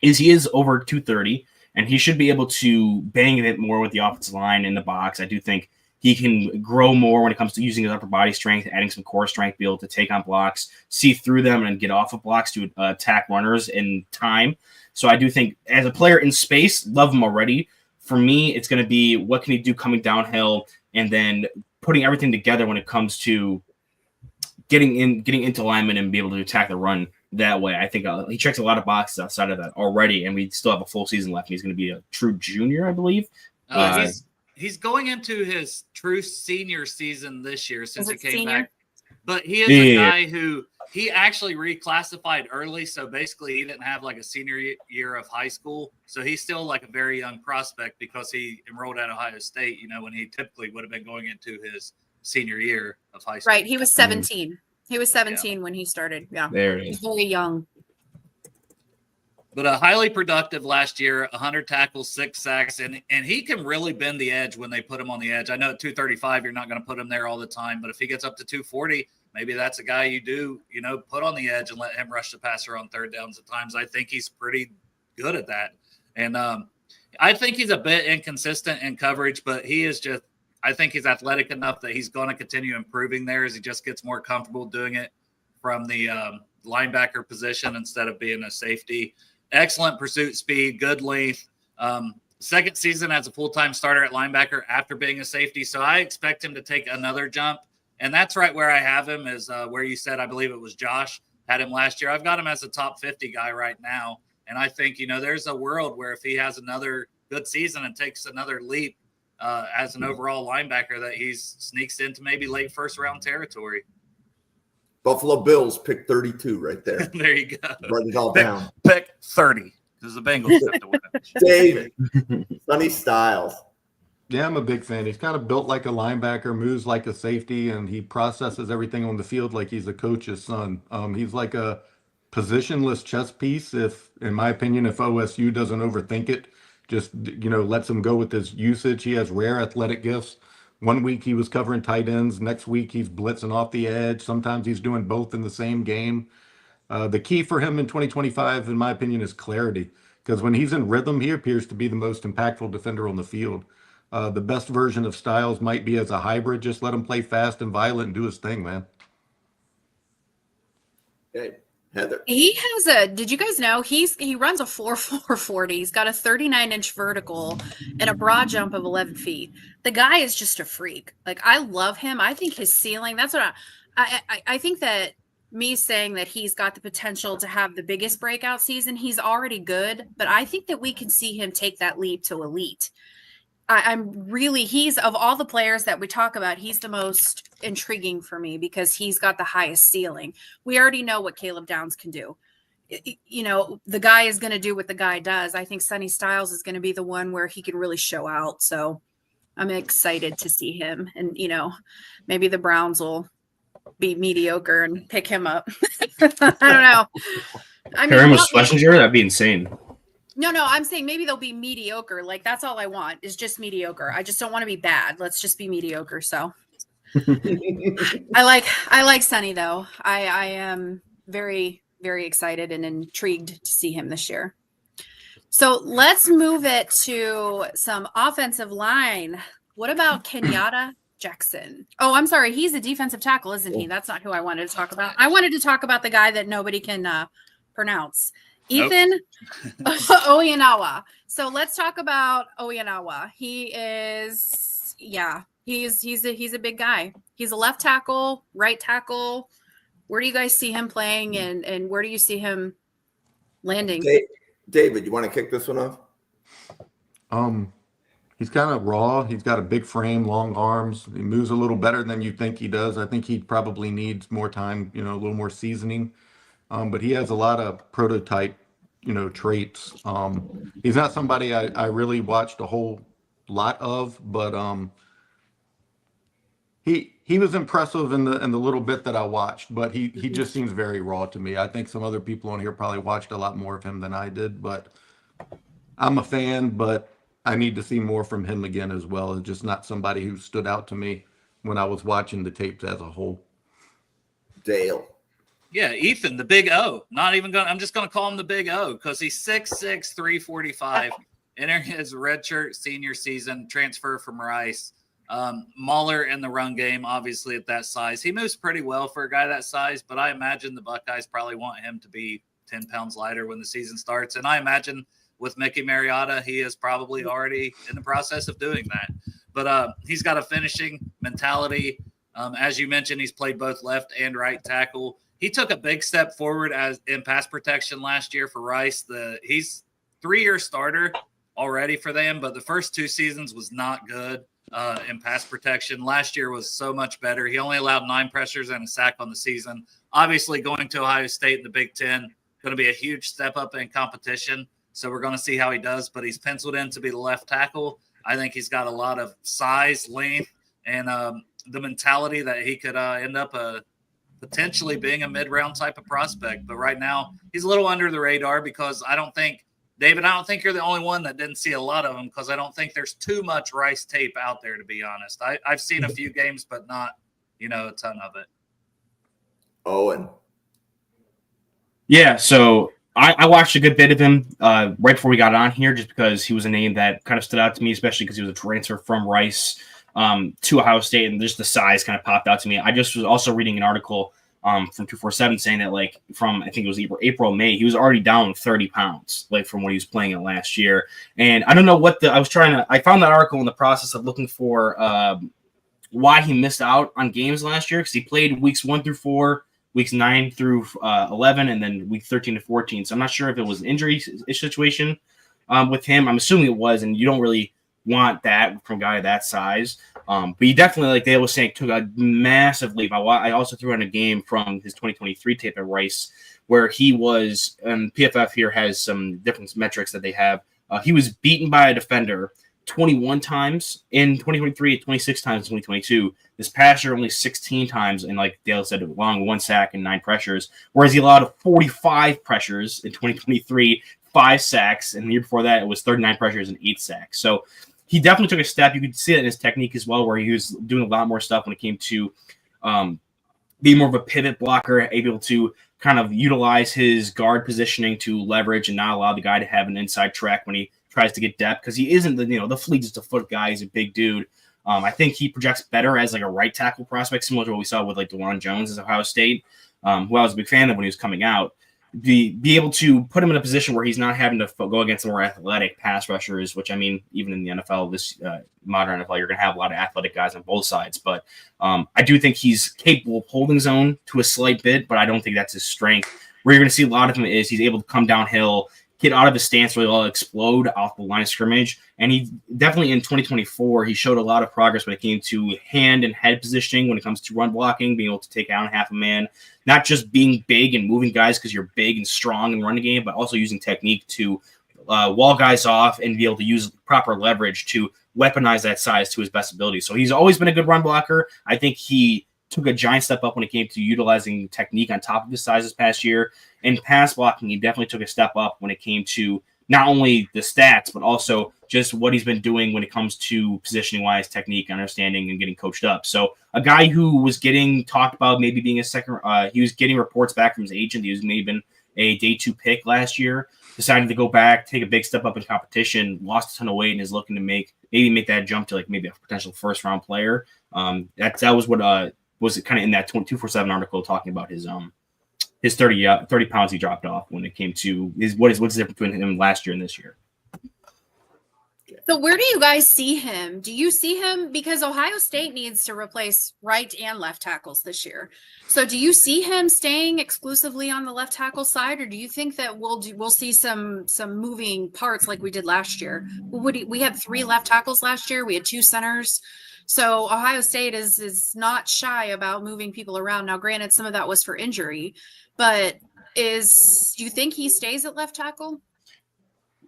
He is over 230, and he should be able to bang it more with the offensive line in the box. I do think he can grow more when it comes to using his upper body strength, adding some core strength, be able to take on blocks, see through them, and get off of blocks to attack runners in time. So I do think as a player in space, love him already. For me, it's going to be what can he do coming downhill and then putting everything together when it comes to getting into alignment and be able to attack the run that way. I think he checks a lot of boxes outside of that already, and we still have a full season left. He's going to be a true junior, I believe. He's going into his true senior season this year since he came back. But he is a guy who he actually reclassified early. So basically he didn't have a senior year of high school. So he's still a very young prospect because he enrolled at Ohio State, when he typically would have been going into his senior year of high school. Right. He was 17. He was 17 when he started. Yeah. There it is. He's very young. But a highly productive last year, 100 tackles, 6 sacks, and he can really bend the edge when they put him on the edge. I know at 235, you're not going to put him there all the time, but if he gets up to 240, maybe that's a guy you do, put on the edge and let him rush the passer on third downs at times. I think he's pretty good at that. And I think he's a bit inconsistent in coverage, but I think he's athletic enough that he's going to continue improving there as he just gets more comfortable doing it from the linebacker position instead of being a safety. Excellent pursuit speed, good length. Second season as a full-time starter at linebacker after being a safety. So I expect him to take another jump. And that's right where I have him is where you said, I believe it was Josh, had him last year. I've got him as a top 50 guy right now. And I think, there's a world where if he has another good season and takes another leap as an overall linebacker that he sneaks into maybe late first round territory. Buffalo Bills pick 32 right there. There you go. Write it all down. Pick 30 because the Bengals have to win. David, Sonny Styles. Yeah, I'm a big fan. He's kind of built like a linebacker, moves like a safety, and he processes everything on the field like he's a coach's son. He's like a positionless chess piece, in my opinion, if OSU doesn't overthink it, just lets him go with his usage. He has rare athletic gifts. One week he was covering tight ends. Next week he's blitzing off the edge. Sometimes he's doing both in the same game. The key for him in 2025, in my opinion, is clarity. Because when he's in rhythm, he appears to be the most impactful defender on the field. The best version of Styles might be as a hybrid. Just let him play fast and violent and do his thing, man. Okay, Heather. He has did you guys know he runs a 4.40. He's got a 39-inch vertical and a broad jump of 11 feet. The guy is just a freak. Like, I love him. I think his ceiling, that's what I think that me saying that he's got the potential to have the biggest breakout season, he's already good, but I think that we can see him take that leap to elite. He's of all the players that we talk about, he's the most intriguing for me because he's got the highest ceiling. We already know what Caleb Downs can do. The guy is going to do what the guy does. I think Sonny Styles is going to be the one where he can really show out. So I'm excited to see him. And, maybe the Browns will be mediocre and pick him up. I don't know. Pair him with Schlesinger? That'd be insane. No, I'm saying maybe they'll be mediocre. Like, that's all I want is just mediocre. I just don't want to be bad. Let's just be mediocre. So I like Sonny though. I am very, very excited and intrigued to see him this year. So let's move it to some offensive line. What about Kenyatta Jackson? Oh, I'm sorry. He's a defensive tackle, isn't he? That's not who I wanted to talk about. I wanted to talk about the guy that nobody can pronounce. Ethan Oyanawa. So let's talk about Oyanawa. He is, he's a big guy. He's a left tackle, right tackle. Where do you guys see him playing, and where do you see him landing? David, you want to kick this one off? He's kind of raw. He's got a big frame, long arms. He moves a little better than you think he does. I think he probably needs more time, a little more seasoning. But he has a lot of prototype, traits. He's not somebody I really watched a whole lot of, but he was impressive in the little bit that I watched. But he just seems very raw to me. I think some other people on here probably watched a lot more of him than I did. But I'm a fan, but I need to see more from him again as well. It's just not somebody who stood out to me when I was watching the tapes as a whole. Dale. Yeah, Ethan, the big O. I'm just going to call him the big O because he's 6'6", 345, entering his redshirt senior season, transfer from Rice. Mauler in the run game, obviously at that size. He moves pretty well for a guy that size, but I imagine the Buckeyes probably want him to be 10 pounds lighter when the season starts. And I imagine with Mickey Mariota, he is probably already in the process of doing that. But he's got a finishing mentality. As you mentioned, he's played both left and right tackle. He took a big step forward in pass protection last year for Rice. He's 3-year starter already for them, but the first 2 seasons was not good in pass protection. Last year was so much better. He only allowed 9 pressures and a sack on the season. Obviously, going to Ohio State in the Big Ten, going to be a huge step up in competition. So we're going to see how he does, but he's penciled in to be the left tackle. I think he's got a lot of size, length, and the mentality that he could end up potentially being a mid-round type of prospect. But right now, he's a little under the radar because David, I don't think you're the only one that didn't see a lot of him because I don't think there's too much Rice tape out there, to be honest. I've seen a few games, but not, a ton of it. Owen. Yeah, so I watched a good bit of him right before we got on here just because he was a name that kind of stood out to me, especially because he was a transfer from Rice to Ohio State, and just the size kind of popped out to me. I just was also reading an article from 247 saying that, from I think it was April, May, he was already down 30 pounds, from when he was playing it last year. And I don't know I found that article in the process of looking for why he missed out on games last year because he played weeks 1 through 4. Weeks 9 through 11, and then week 13 to 14. So I'm not sure if it was an injury situation with him. I'm assuming it was, and you don't really want that from a guy that size. But he definitely, like Dale was saying, took a massive leap. I also threw in a game from his 2023 tape at Rice where he was, and PFF here has some different metrics that they have. He was beaten by a defender 21 times in 2023, 26 times in 2022. This past year, only 16 times, and like Dale said, along 1 sack and 9 pressures, whereas he allowed 45 pressures in 2023, 5 sacks, and the year before that, it was 39 pressures and 8 sacks. So he definitely took a step. You could see it in his technique as well, where he was doing a lot more stuff when it came to being more of a pivot blocker, able to kind of utilize his guard positioning to leverage and not allow the guy to have an inside track when he tries to get depth because he isn't the fleetest of foot guy. He's a big dude. I think he projects better as like a right tackle prospect, similar to what we saw with like DeJuan Jones as Ohio State, who I was a big fan of when he was coming out. Be able to put him in a position where he's not having to go against the more athletic pass rushers, which I mean, even in the NFL, this modern NFL, you're going to have a lot of athletic guys on both sides. But I do think he's capable of holding his own to a slight bit, but I don't think that's his strength. Where you're going to see a lot of him is he's able to come downhill, get out of his stance, really well, explode off the line of scrimmage. And he definitely in 2024, he showed a lot of progress when it came to hand and head positioning, when it comes to run blocking, being able to take down half a man, not just being big and moving guys because you're big and strong in running game, but also using technique to wall guys off and be able to use proper leverage to weaponize that size to his best ability. So he's always been a good run blocker. I think he took a giant step up when it came to utilizing technique on top of his size this past year. In pass blocking, he definitely took a step up when it came to not only the stats, but also just what he's been doing when it comes to positioning-wise, technique, understanding, and getting coached up. So a guy who was getting talked about maybe being a second, he was getting reports back from his agent. He was maybe been a day 2 pick last year, decided to go back, take a big step up in competition, lost a ton of weight, and is looking to maybe make that jump to like maybe a potential first-round player. That was what was kind of in that 247 article talking about his 30 pounds he dropped off when it came to what's the difference between him last year and this year. So where do you guys see him? Do you see him, because Ohio State needs to replace right and left tackles this year? So do you see him staying exclusively on the left tackle side, or do you think that we'll see some moving parts like we did last year? We had 3 left tackles last year. We had 2 centers. So Ohio State is not shy about moving people around. Now, granted, some of that was for injury, but do you think he stays at left tackle?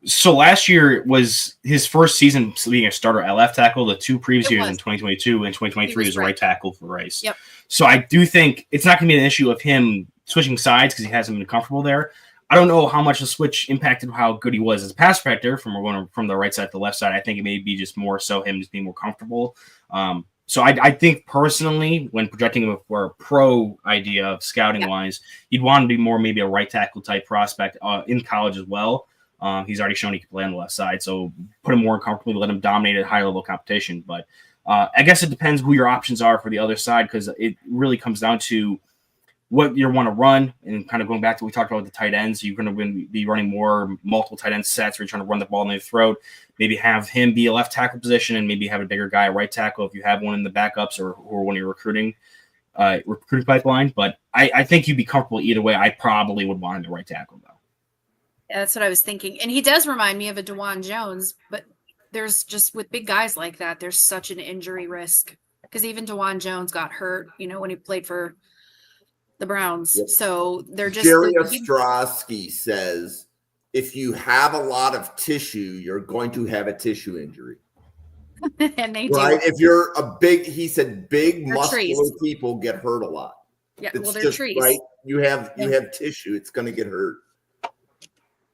So last year was his first season being a starter at left tackle. The 2 previous years in 2022 and 2023 was a right tackle for Rice. Yep. So I do think it's not going to be an issue of him switching sides because he hasn't been comfortable there. I don't know how much the switch impacted how good he was as a pass protector from going from the right side to the left side. I think it may be just more so him just being more comfortable. So I think personally, when projecting him for a pro idea of scouting wise, you'd want to be more maybe a right tackle type prospect in college as well. He's already shown he can play on the left side, so put him more comfortably, let him dominate at higher level competition. But I guess it depends who your options are for the other side, because it really comes down to what you want to run. And kind of going back to what we talked about with the tight ends, you're going to be running more multiple tight end sets where you're trying to run the ball in their throat. Maybe have him be a left tackle position and maybe have a bigger guy at right tackle if you have one in the backups or when you're recruiting pipeline. But I think you'd be comfortable either way. I probably would want him to right tackle, though. Yeah, that's what I was thinking. And he does remind me of a DeJuan Jones, but there's just, with big guys like that, there's such an injury risk, because even DeJuan Jones got hurt, when he played for the Browns. Yep. So they're just... Jerry Ostrowski says, if you have a lot of tissue, you're going to have a tissue injury. And they right? do. If you're he said big they're muscular trees. People get hurt a lot. Yeah, it's they're just, trees. Right? You have tissue, it's going to get hurt.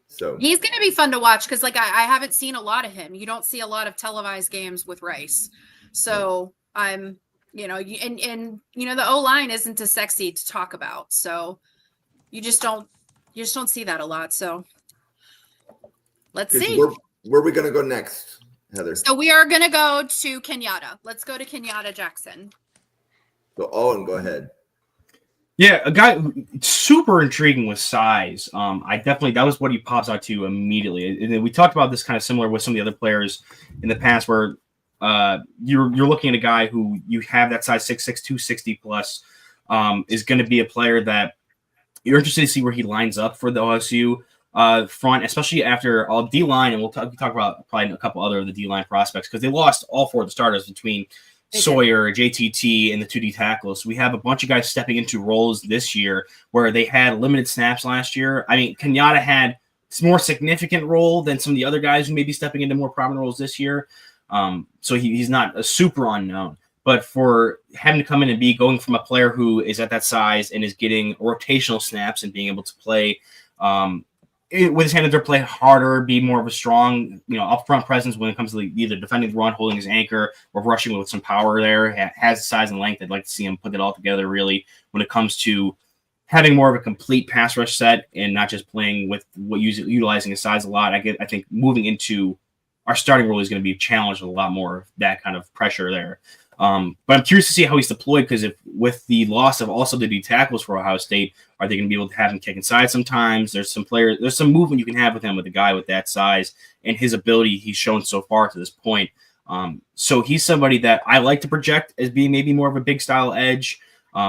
So he's going to be fun to watch, because I haven't seen a lot of him. You don't see a lot of televised games with Rice. So I'm, and the O-line isn't as sexy to talk about. So you just don't see that a lot. So let's see. Where are we going to go next, Heather? So we are going to go to Kenyatta. Let's go to Kenyatta Jackson. So Owen, go ahead. Yeah, a guy super intriguing with size. That was what he pops out to immediately. And we talked about this kind of similar with some of the other players in the past, where you're looking at a guy who you have that size 6'6", 260 plus, is going to be a player that you're interested to see where he lines up for the OSU front, especially after all D-line, and we'll talk about probably a couple other of the D-line prospects, because they lost all 4 of the starters between Sawyer, JTT, and the 2D tackles. So we have a bunch of guys stepping into roles this year where they had limited snaps last year. I mean, Kenyatta had a more significant role than some of the other guys who may be stepping into more prominent roles this year. So he's not a super unknown. But for having to come in and be going from a player who is at that size and is getting rotational snaps and being able to play with his hand to play harder, be more of a strong, upfront presence when it comes to either defending the run, holding his anchor, or rushing with some power there, has the size and length. I'd like to see him put it all together, really, when it comes to having more of a complete pass rush set and not just playing with utilizing his size a lot. I think moving into our starting role is going to be challenged with a lot more of that kind of pressure there. But I'm curious to see how he's deployed, because if with the loss of also the D tackles for Ohio State, are they going to be able to have him kick inside sometimes? There's some movement you can have with him with a guy with that size and his ability he's shown so far to this point. So he's somebody that I like to project as being maybe more of a big style edge.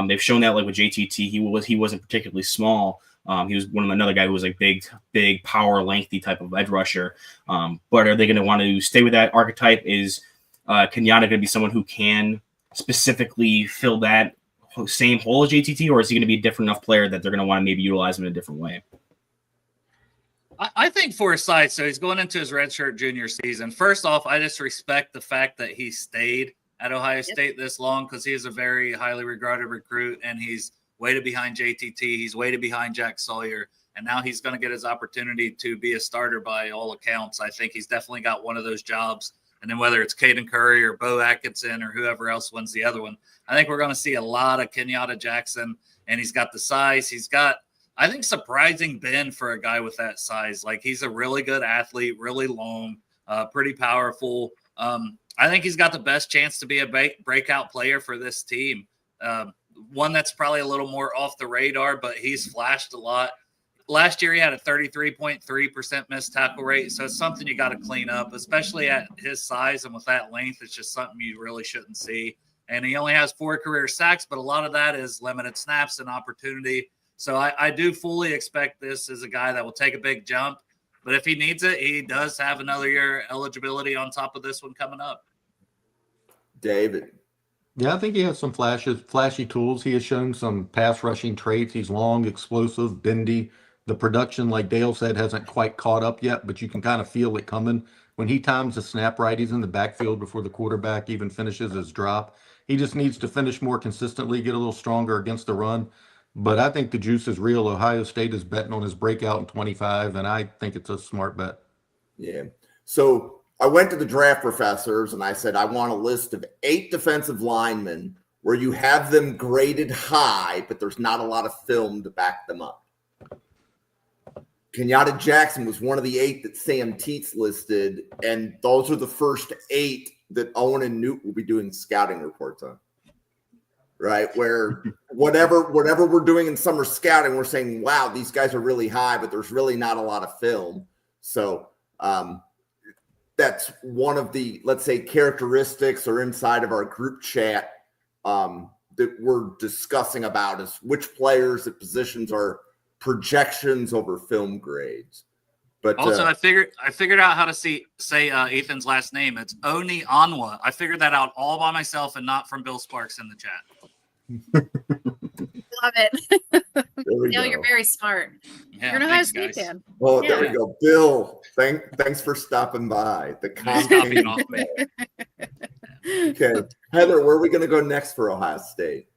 They've shown that like with JTT, he wasn't particularly small. He was another guy who was like big power, lengthy type of edge rusher. But are they going to want to stay with that archetype? Is Kenyatta going to be someone who can specifically fill that same hole as JTT, or is he going to be a different enough player that they're going to want to maybe utilize him in a different way? I think for his size, so he's going into his redshirt junior season. First off, I just respect the fact that he stayed at Ohio State this long, because he is a very highly regarded recruit, and he's weighted behind JTT. He's weighted behind Jack Sawyer, and now he's going to get his opportunity to be a starter by all accounts. I think he's definitely got one of those jobs. And then whether it's Caden Curry or Bo Atkinson or whoever else wins the other one, I think we're going to see a lot of Kenyatta Jackson, and he's got the size. He's got, I think, surprising bend for a guy with that size. Like, he's a really good athlete, really long, pretty powerful. I think he's got the best chance to be a breakout player for this team. One that's probably a little more off the radar, but he's flashed a lot. Last year, he had a 33.3% missed tackle rate, so it's something you got to clean up, especially at his size and with that length. It's just something you really shouldn't see. And he only has 4 career sacks, but a lot of that is limited snaps and opportunity. So I do fully expect this as a guy that will take a big jump. But if he needs it, he does have another year eligibility on top of this one coming up. David. Yeah, I think he has some flashy tools. He has shown some pass rushing traits. He's long, explosive, bendy. The production, like Dale said, hasn't quite caught up yet, but you can kind of feel it coming. When he times the snap right, he's in the backfield before the quarterback even finishes his drop. He just needs to finish more consistently, get a little stronger against the run. But I think the juice is real. Ohio State is betting on his breakout in 25, and I think it's a smart bet. Yeah. So I went to the draft professors and I said, I want a list of 8 defensive linemen where you have them graded high, but there's not a lot of film to back them up. Kenyatta Jackson was one of the 8 that Sam Teets listed, and those are the first 8 that Owen and Newt will be doing scouting reports on. Right? Where whatever we're doing in summer scouting, we're saying, wow, these guys are really high, but there's really not a lot of film. So that's one of the, let's say, characteristics or inside of our group chat that we're discussing about is which players at positions are projections over film grades. But also, I figured out how to say Ethan's last name. It's Oni Anwa. I figured that out all by myself and not from Bill Sparks in the chat. Love it. Neil, you're very smart. Yeah, you're an Ohio State fan. Oh, Yeah. there we go. Bill, thanks for stopping by. The Copying off me. Okay. Heather, where are we going to go next for Ohio State?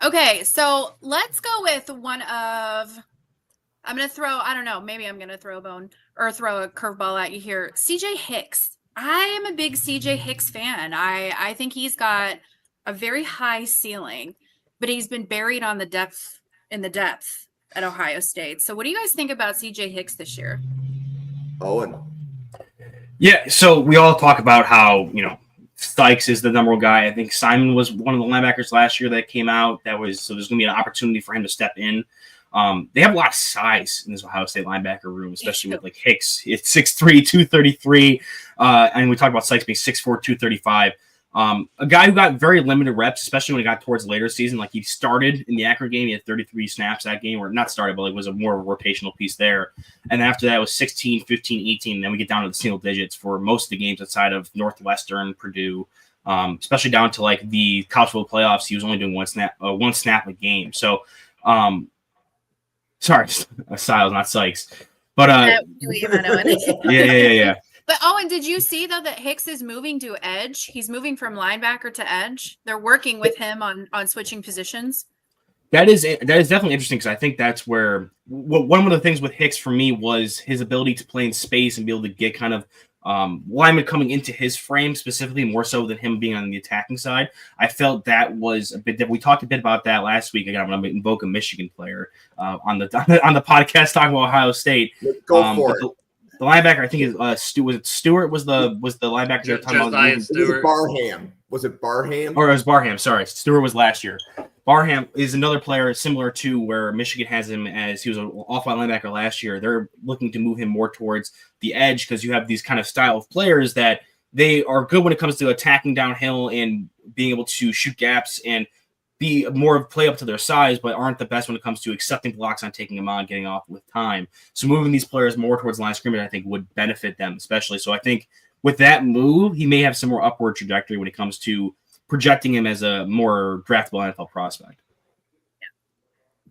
Okay, so let's go with one of I'm going to throw, I don't know, maybe I'm going to throw a bone or throw a curveball at you here. CJ Hicks. I am a big CJ Hicks fan. I think he's got a very high ceiling, but he's been buried on the depth at Ohio State. So what do you guys think about CJ Hicks this year? Owen. Yeah, so we all talk about how, Sykes is the number 1 guy. I think Simon was one of the linebackers last year that came out. So there's going to be an opportunity for him to step in. They have a lot of size in this Ohio State linebacker room, especially with like Hicks. It's 6'3", 233. And we talk about Sykes being 6'4", 235. A guy who got very limited reps, especially when he got towards the later season. Like he started in the Akron game, he had 33 snaps that game, or not started, but it was a more of a rotational piece there. And after that, it was 16, 15, 18. And then we get down to the single digits for most of the games outside of Northwestern, Purdue, especially down to like the college football playoffs. He was only doing one snap a game. So, sorry, Styles, not Sykes. But yeah. But Owen, did you see though that Hicks is moving to edge? He's moving from linebacker to edge. They're working with him on switching positions. That is definitely interesting because I think that's where one of the things with Hicks for me was his ability to play in space and be able to get kind of linemen coming into his frame specifically more so than him being on the attacking side. I felt that was a bit different. We talked a bit about that last week. Again, I'm going to invoke a Michigan player on the podcast talking about Ohio State. Go for it. The linebacker, I think, is was it Stewart was the linebacker they were talking about? Josiah Was it Stewart. Barham? Was it Barham? Or it was Barham. Sorry, Stewart was last year. Barham is another player similar to where Michigan has him as he was an off-line linebacker last year. They're looking to move him more towards the edge because you have these kind of style of players that they are good when it comes to attacking downhill and being able to shoot gaps and be more of play up to their size, but aren't the best when it comes to accepting blocks on taking them on, getting off with time. So moving these players more towards the line of scrimmage, I think, would benefit them especially. So I think with that move, he may have some more upward trajectory when it comes to projecting him as a more draftable NFL prospect.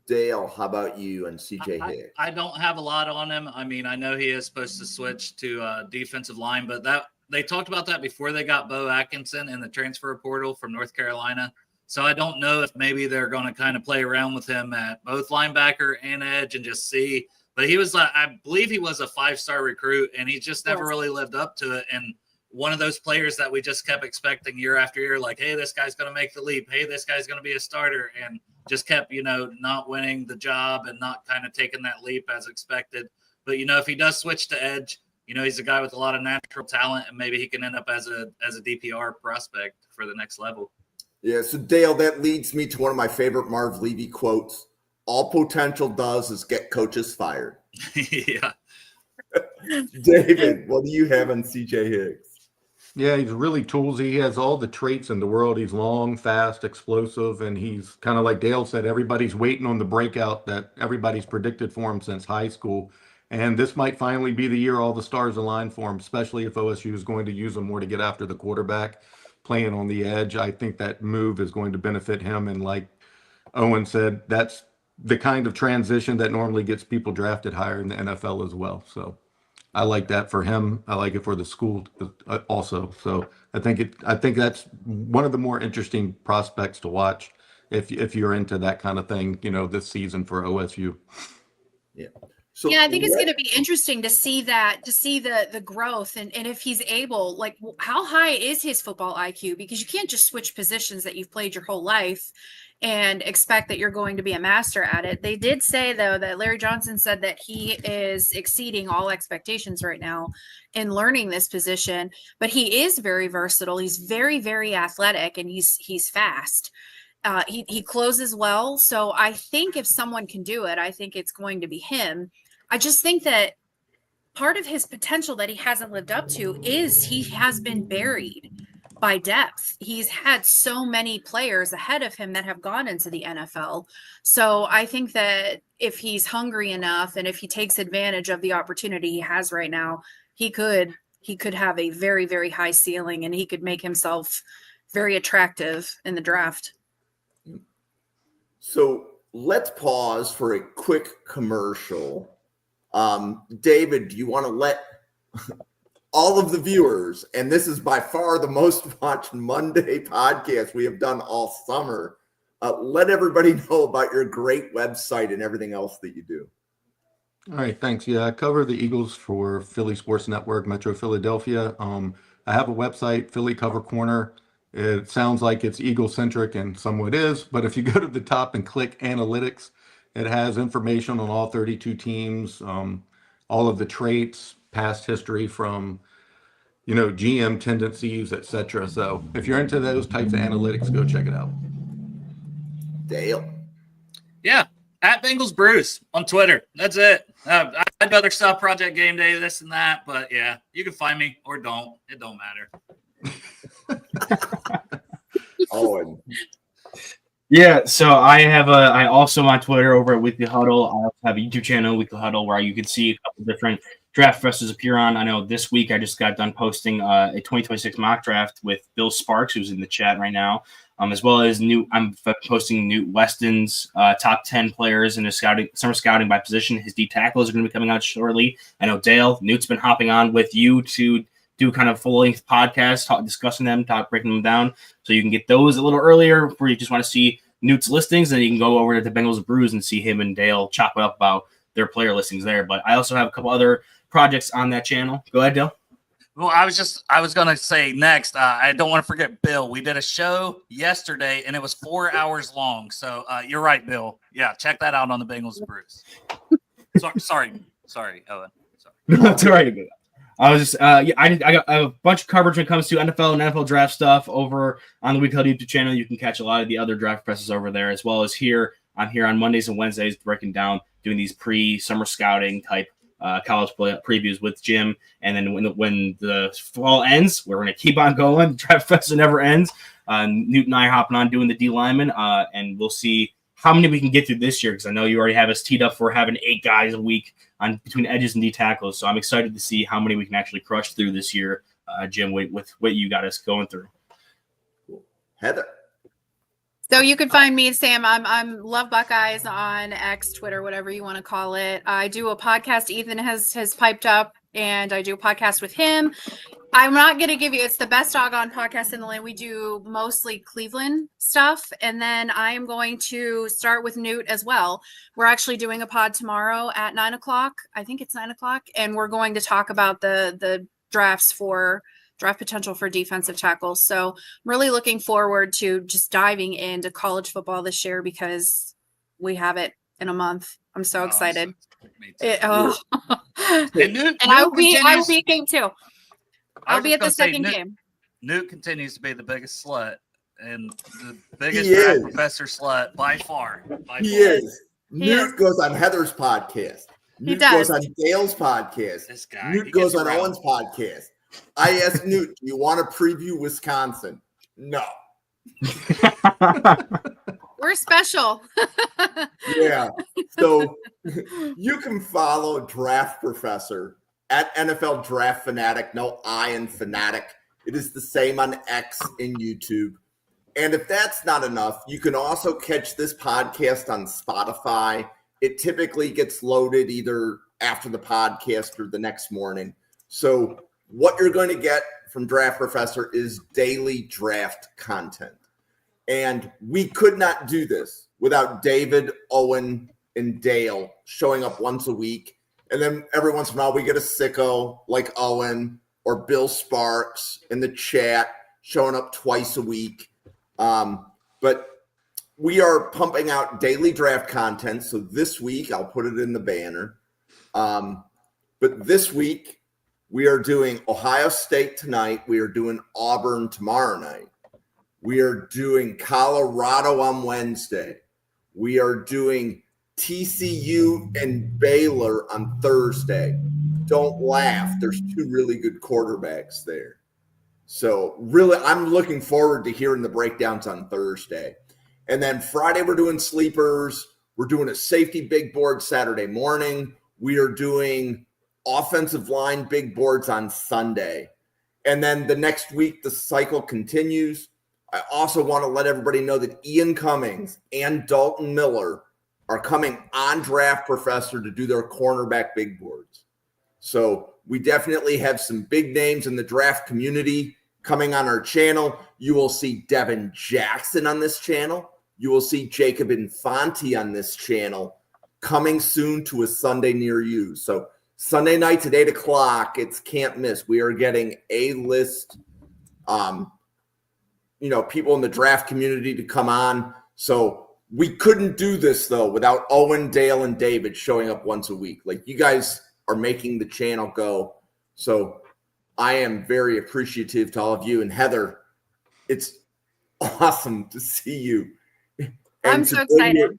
Dale, how about you and CJ Hicks? I don't have a lot on him. I mean, I know he is supposed to switch to defensive line, but that they talked about that before they got Bo Atkinson in the transfer portal from North Carolina. So I don't know if maybe they're going to kind of play around with him at both linebacker and edge and just see. But he was, I believe he was a 5-star recruit, and he just never really lived up to it. And one of those players that we just kept expecting year after year, like, hey, this guy's going to make the leap. Hey, this guy's going to be a starter. And just kept, not winning the job and not kind of taking that leap as expected. But, if he does switch to edge, he's a guy with a lot of natural talent, and maybe he can end up as a DPR prospect for the next level. Yeah, so Dale, that leads me to one of my favorite Marv Levy quotes. All potential does is get coaches fired. Yeah. David, what do you have on CJ Hicks? Yeah, he's really toolsy. He has all the traits in the world. He's long, fast, explosive, and he's kind of like Dale said, everybody's waiting on the breakout that everybody's predicted for him since high school. And this might finally be the year all the stars align for him, especially if OSU is going to use him more to get after the quarterback, playing on the edge. I think that move is going to benefit him. And like Owen said, that's the kind of transition that normally gets people drafted higher in the NFL as well. So I like that for him. I like it for the school also. So I think that's one of the more interesting prospects to watch if you're into that kind of thing, this season for OSU. Yeah. So I think it's going to be interesting to see the growth and if he's able, like, how high is his football IQ? Because you can't just switch positions that you've played your whole life and expect that you're going to be a master at it. They did say, though, that Larry Johnson said that he is exceeding all expectations right now in learning this position, but he is very versatile. He's very, very athletic, and he's fast. He closes well. So I think if someone can do it, I think it's going to be him. I just think that part of his potential that he hasn't lived up to is he has been buried by depth. He's had so many players ahead of him that have gone into the NFL. So I think that if he's hungry enough and if he takes advantage of the opportunity he has right now, he could have a very, very high ceiling, and he could make himself very attractive in the draft. So let's pause for a quick commercial. David, do you want to let all of the viewers, and this is by far the most watched Monday podcast we have done all summer, let everybody know about your great website and everything else that you do. All right, thanks. Yeah, I cover the Eagles for Philly Sports Network, Metro Philadelphia. I have a website, Philly Cover Corner. It sounds like it's Eagle-centric, and somewhat is, but if you go to the top and click Analytics, it has information on all 32 teams, all of the traits, past history from, GM tendencies, etc. So if you're into those types of analytics, go check it out. Dale. Yeah, at Bengals Bruce on Twitter. That's it. I had other stuff, Project Game Day, this and that, but yeah, you can find me or don't. It don't matter. Owen. Yeah, so I also on Twitter over at Weekly Huddle. I also have a YouTube channel, Weekly Huddle, where you can see a couple different draft wrestlers appear on. I know this week I just got done posting a 2026 mock draft with Bill Sparks, who's in the chat right now, as well as I'm posting Newt Weston's top 10 players in his summer scouting by position. His D tackles are going to be coming out shortly. I know Dale, Newt's been hopping on with you to do kind of full-length podcasts, discussing them, breaking them down, so you can get those a little earlier where you just want to see Newt's listings, and you can go over to the Bengals Brews and see him and Dale chop it up about their player listings there. But I also have a couple other projects on that channel. Go ahead, Dale. Well, I was going to say next, I don't want to forget Bill. We did a show yesterday, and it was 4 hours long. So you're right, Bill. Yeah, check that out on the Bengals Brews. Sorry, Owen. Sorry. That's all right. I was just, yeah, I got a bunch of coverage when it comes to NFL and NFL draft stuff over on the Weekly YouTube channel. You can catch a lot of the other draft presses over there, as well as here. I'm here on Mondays and Wednesdays breaking down, doing these pre-summer scouting type college previews with Jim. And then when the fall ends, we're going to keep on going. Draft Fest never ends. Newt and I are hopping on doing the D lineman, and we'll see how many we can get through this year, because I know you already have us teed up for having 8 guys a week on between edges and D tackles. So I'm excited to see how many we can actually crush through this year, Jim, with what you got us going through. Heather. So you can find me, Sam. I'm Love Buckeyes on X, Twitter, whatever you want to call it. I do a podcast. Ethan has piped up, and I do a podcast with him. I'm not going to give you, it's the best doggone podcast in the land. We do mostly Cleveland stuff. And then I am going to start with Newt as well. We're actually doing a pod tomorrow at 9:00. I think it's 9:00. And we're going to talk about the draft potential for defensive tackles. So I'm really looking forward to just diving into college football this year, because we have it in a month. I'm so excited. And I will be at game 2. I'll be at the second game. Newt continues to be the biggest slut and the biggest draft professor slut by far. He is. Newt goes on Heather's podcast. He does. Goes on Dale's podcast. This guy. Newt goes on Owen's podcast. I asked Newt, do you want to preview Wisconsin? No. We're special. Yeah. So you can follow Draft Professor at NFL Draft Fanatic, no I in Fanatic. It is the same on X and YouTube. And if that's not enough, you can also catch this podcast on Spotify. It typically gets loaded either after the podcast or the next morning. So what you're going to get from Draft Professor is daily draft content. And we could not do this without David, Owen, and Dale showing up once a week. And then every once in a while, we get a sicko like Owen or Bill Sparks in the chat showing up twice a week. But we are pumping out daily draft content. So this week, I'll put it in the banner. But this week, we are doing Ohio State tonight. We are doing Auburn tomorrow night. We are doing Colorado on Wednesday. We are doing TCU and Baylor on Thursday. Don't laugh. There's 2 really good quarterbacks there. So really, I'm looking forward to hearing the breakdowns on Thursday. And then Friday, we're doing sleepers. We're doing a safety big board Saturday morning. We are doing offensive line big boards on Sunday. And then the next week, the cycle continues. I also want to let everybody know that Ian Cummings and Dalton Miller are coming on Draft Professor to do their cornerback big boards. So we definitely have some big names in the draft community coming on our channel. You will see Devin Jackson on this channel. You will see Jacob Infante on this channel coming soon to a Sunday near you. So Sunday nights at 8:00, it's can't miss. We are getting A-list, people in the draft community to come on. So we couldn't do this, though, without Owen, Dale, and David showing up once a week. Like, you guys are making the channel go. So I am very appreciative to all of you. And Heather, it's awesome to see you. And I'm so excited.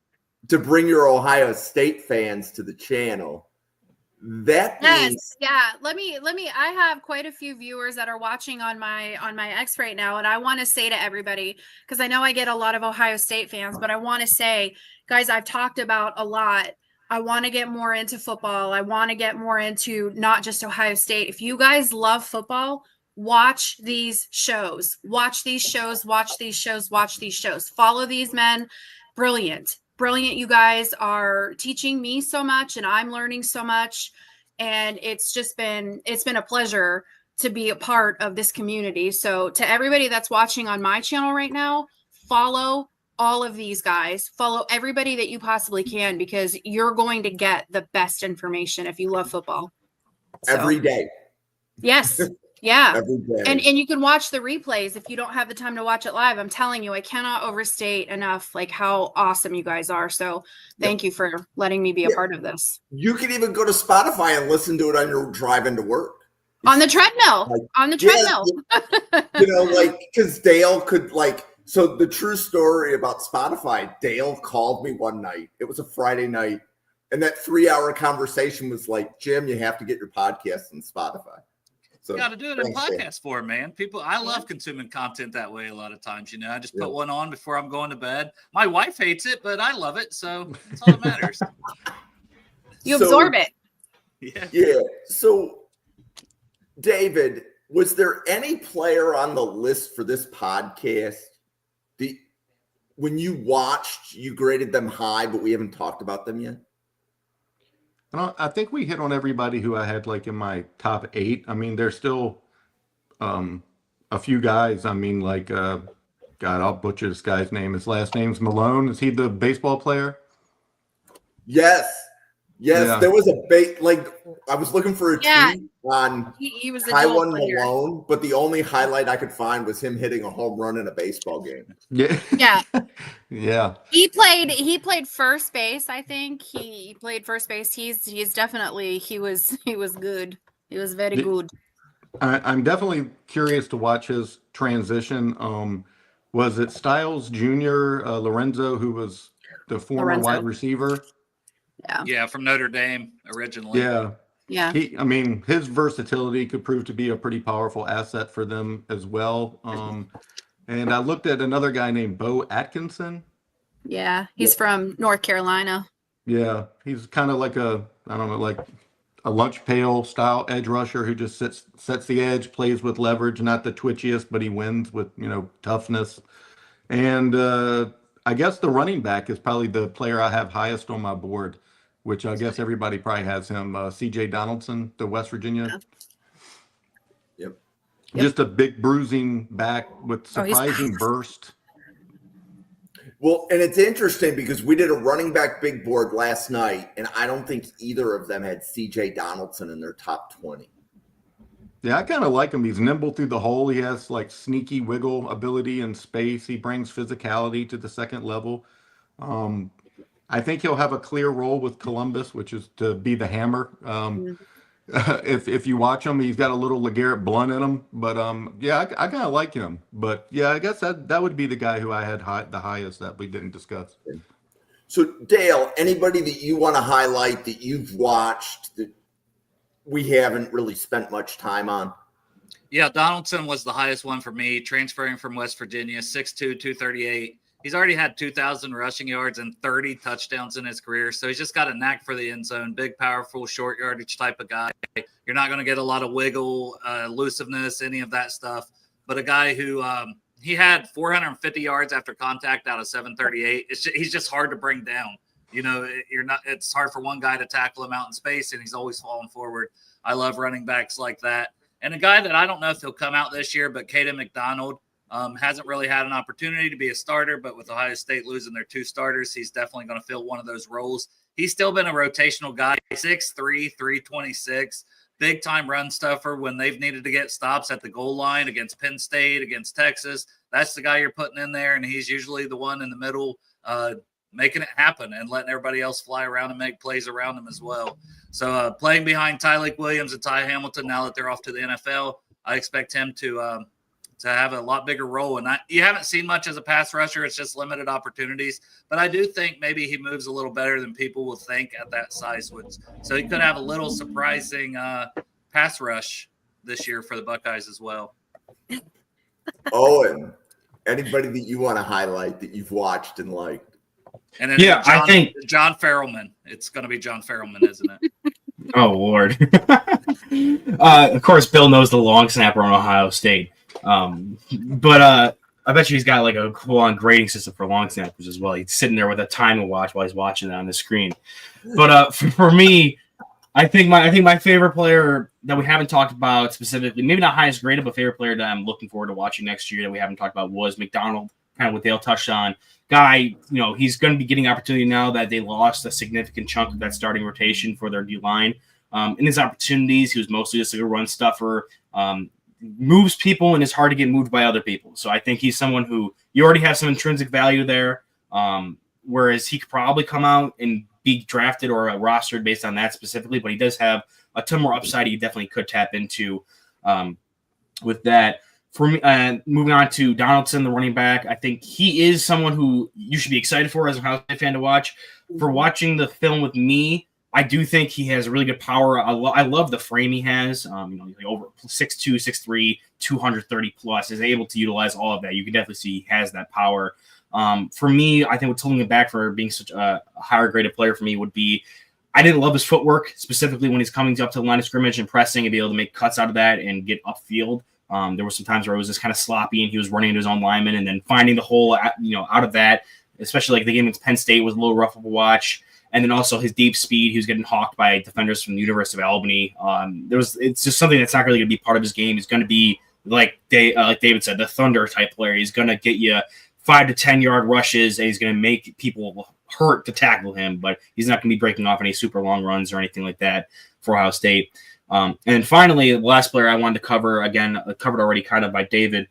To bring your Ohio State fans to the channel. Yeah. Let me. I have quite a few viewers that are watching on my X right now, and I want to say to everybody, because I know I get a lot of Ohio State fans, but I want to say, guys, I've talked about a lot. I want to get more into football. I want to get more into not just Ohio State. If you guys love football, watch these shows. Watch these shows. Watch these shows. Watch these shows. Follow these men. Brilliant. You guys are teaching me so much, and I'm learning so much. And it's been a pleasure to be a part of this community. So to everybody that's watching on my channel right now, follow all of these guys, follow everybody that you possibly can, because you're going to get the best information if you love football. Every day. Yes. Yeah. every day. And you can watch the replays if you don't have the time to watch it live. I'm telling you, I cannot overstate enough like how awesome you guys are. So thank you for letting me be a part of this. You can even go to Spotify and listen to it on your drive into work. On the treadmill. Like, on the treadmill. Because Dale could so the true story about Spotify, Dale called me one night. It was a Friday night. And that 3-hour conversation was like, Jim, you have to get your podcast on Spotify. So you got to do it in podcast form, man. I love consuming content that way a lot of times. I just put one on before I'm going to bed. My wife hates it, but I love it. So that's all that matters. You absorb it. Yeah. So, David, was there any player on the list for this podcast when you watched, you graded them high, but we haven't talked about them yet? I think we hit on everybody who I had in my top 8. I mean, there's still a few guys. I mean, God, I'll butcher this guy's name. His last name's Malone. Is he the baseball player? Yes. Yeah. There was I was looking for a tweet on he was a Taiwan Malone, but the only highlight I could find was him hitting a home run in a baseball game. Yeah. Yeah. Yeah. He played first base, I think. He played first base. He's definitely he was good. He was very good. I'm definitely curious to watch his transition. Was it Styles Jr., Lorenzo, who was the former wide receiver? Yeah, from Notre Dame originally. Yeah. His versatility could prove to be a pretty powerful asset for them as well. And I looked at another guy named Bo Atkinson. Yeah, he's from North Carolina. Yeah, he's kind of like a lunch pail style edge rusher who just sets the edge, plays with leverage, not the twitchiest, but he wins with toughness. And I guess the running back is probably the player I have highest on my board, which I guess everybody probably has him. C.J. Donaldson, the West Virginia. Yep. Just a big bruising back with surprising burst. Well, and it's interesting because we did a running back big board last night, and I don't think either of them had C.J. Donaldson in their top 20. Yeah, I kind of like him. He's nimble through the hole. He has sneaky wiggle ability in space. He brings physicality to the second level. I think he'll have a clear role with Columbus, which is to be the hammer. If you watch him, he's got a little LeGarrette Blount in him. But I kind of like him. But yeah, I guess that would be the guy who I had the highest that we didn't discuss. So Dale, anybody that you want to highlight that you've watched that we haven't really spent much time on? Yeah, Donaldson was the highest one for me, transferring from West Virginia, 6'2", 238. He's already had 2,000 rushing yards and 30 touchdowns in his career. So he's just got a knack for the end zone, big, powerful, short yardage type of guy. You're not going to get a lot of wiggle, elusiveness, any of that stuff. But a guy who he had 450 yards after contact out of 738. He's just hard to bring down. It's hard for one guy to tackle him out in space, and he's always falling forward. I love running backs like that. And a guy that I don't know if he'll come out this year, but Caden McDonald. Hasn't really had an opportunity to be a starter, but with Ohio State losing their 2 starters, he's definitely going to fill one of those roles. He's still been a rotational guy, 6'3", 326, big-time run stuffer when they've needed to get stops at the goal line against Penn State, against Texas. That's the guy you're putting in there, and he's usually the one in the middle making it happen and letting everybody else fly around and make plays around him as well. So playing behind Tyleik Williams and Ty Hamilton now that they're off to the NFL, I expect him to have a lot bigger role. And you haven't seen much as a pass rusher. It's just limited opportunities. But I do think maybe he moves a little better than people will think at that size. So he could have a little surprising pass rush this year for the Buckeyes as well. Owen, anybody that you want to highlight that you've watched and liked? And then I think John Farrellman. It's going to be John Farrellman, isn't it? Oh, Lord. Of course, Bill knows the long snapper on Ohio State. But I bet you he's got a full-on grading system for long snappers as well. He's sitting there with a timer watch while he's watching it on the screen. But for me, I think my favorite player that we haven't talked about specifically, maybe not highest graded, but favorite player that I'm looking forward to watching next year that we haven't talked about was McDonald, kind of what Dale touched on. Guy, he's going to be getting opportunity now that they lost a significant chunk of that starting rotation for their D line. In his opportunities, he was mostly just a run stuffer. moves people and is hard to get moved by other people. So I think he's someone who you already have some intrinsic value there. Whereas he could probably come out and be drafted or rostered based on that specifically, but he does have a ton more upside he definitely could tap into with that. For me, moving on to Donaldson, the running back, I think he is someone who you should be excited for as a Ohio State fan to watch. For watching the film with me, I do think he has really good power. I love the frame he has. He's like over 6'2", 6'3", 230 plus, is able to utilize all of that. You can definitely see he has that power. For me, I think what's holding him back for being such a higher graded player for me would be I didn't love his footwork, specifically when he's coming up to the line of scrimmage and pressing and be able to make cuts out of that and get upfield. There were some times where it was just kind of sloppy and he was running into his own lineman and then finding the hole, out of that, especially like the game against Penn State was a little rough of a watch. And then also his deep speed, he was getting hawked by defenders from the University of Albany. It's just something that's not really going to be part of his game. He's going to be, like David said, the thunder type player. He's going to get you 5 to 10 yard rushes and he's going to make people hurt to tackle him, but he's not going to be breaking off any super long runs or anything like that for Ohio State. And finally, the last player I wanted to cover, again, covered already kind of by David,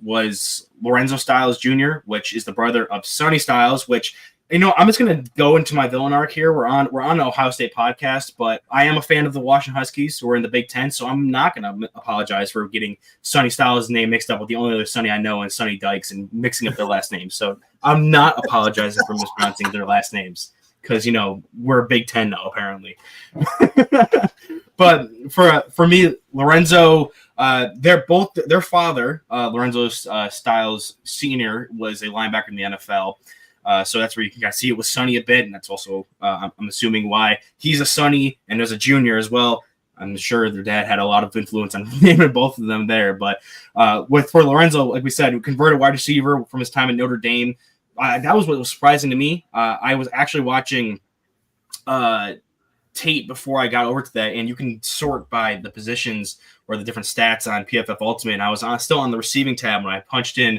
was Lorenzo Styles Jr., which is the brother of Sonny Styles, which, I'm just going to go into my villain arc here. We're on an Ohio State podcast, but I am a fan of the Washington Huskies, who are in the Big Ten, so I'm not going to apologize for getting Sonny Styles' name mixed up with the only other Sonny I know and Sonny Dykes and mixing up their last names. So I'm not apologizing for mispronouncing their last names because, we're Big Ten now, apparently. But for me, Lorenzo, their father, Lorenzo Styles Sr., was a linebacker in the NFL. So that's where you can kind of see it with Sonny a bit, and that's also, I'm assuming, why he's a Sonny and there's a junior as well. I'm sure their dad had a lot of influence on naming both of them there. But for Lorenzo, like we said, converted wide receiver from his time at Notre Dame. That was what was surprising to me. I was actually watching tape before I got over to that, and you can sort by the positions or the different stats on PFF Ultimate. And I was still on the receiving tab when I punched in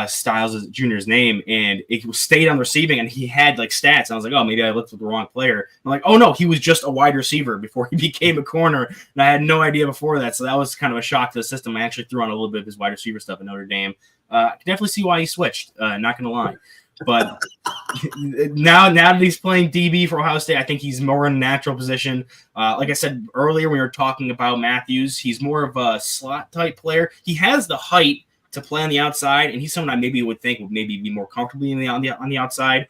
Styles Jr.'s name, and it stayed on the receiving, and he had like stats. And I was like, oh, maybe I looked at the wrong player. I'm like, oh no, he was just a wide receiver before he became a corner, and I had no idea before that. So that was kind of a shock to the system. I actually threw on a little bit of his wide receiver stuff at Notre Dame. I can definitely see why he switched. Not gonna lie. But now that he's playing DB for Ohio State, I think he's more in a natural position. Like I said earlier, when we were talking about Matthews, he's more of a slot type player. He has the height to play on the outside, and he's someone I maybe would think would maybe be more comfortably on the outside.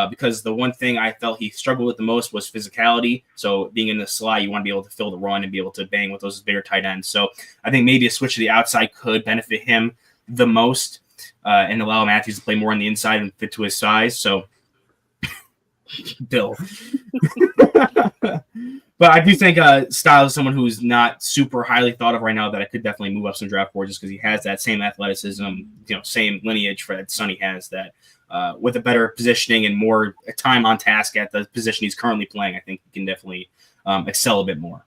Because the one thing I felt he struggled with the most was physicality. So being in the slot, you want to be able to fill the run and be able to bang with those bigger tight ends. So I think maybe a switch to the outside could benefit him the most. And allow Matthews to play more on the inside and fit to his size. So, Bill. But I do think Styles is someone who's not super highly thought of right now that I could definitely move up some draft boards just because he has that same athleticism, same lineage that Sonny has, that with a better positioning and more time on task at the position he's currently playing, I think he can definitely excel a bit more.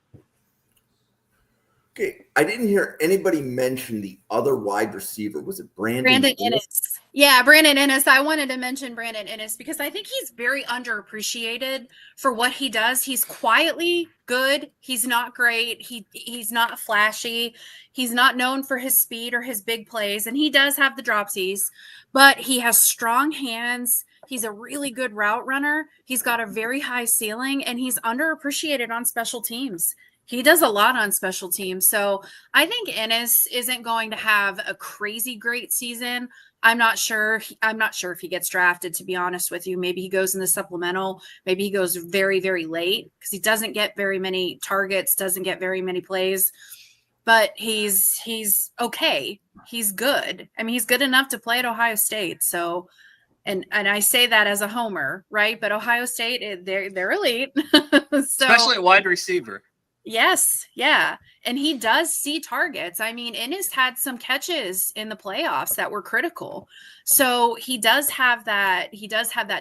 Okay, I didn't hear anybody mention the other wide receiver. Was it Brandon Inniss? Yeah, Brandon Inniss. I wanted to mention Brandon Inniss because I think he's very underappreciated for what he does. He's quietly good. He's not great. He's not flashy. He's not known for his speed or his big plays, and he does have the dropsies, but he has strong hands. He's a really good route runner. He's got a very high ceiling, and he's underappreciated on special teams. He does a lot on special teams. So I think Inniss isn't going to have a crazy great season. I'm not sure if he gets drafted, to be honest with you. Maybe he goes in the supplemental. Maybe he goes very, very late because he doesn't get very many targets, doesn't get very many plays. But he's okay. He's good. I mean, he's good enough to play at Ohio State. So, and I say that as a homer, right? But Ohio State, they're elite. So, especially a wide receiver. Yes. Yeah. And he does see targets. I mean, Inniss had some catches in the playoffs that were critical. So he does have that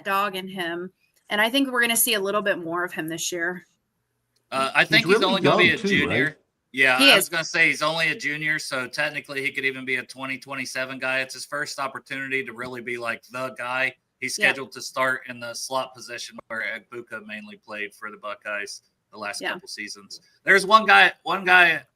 dog in him. And I think we're going to see a little bit more of him this year. I think he's only going to be a junior. Right? Yeah, I was going to say he's only a junior. So technically he could even be a 2027 guy. It's his first opportunity to really be like the guy. He's scheduled to start in the slot position where Egbuka mainly played for the Buckeyes the last couple seasons. There's one guy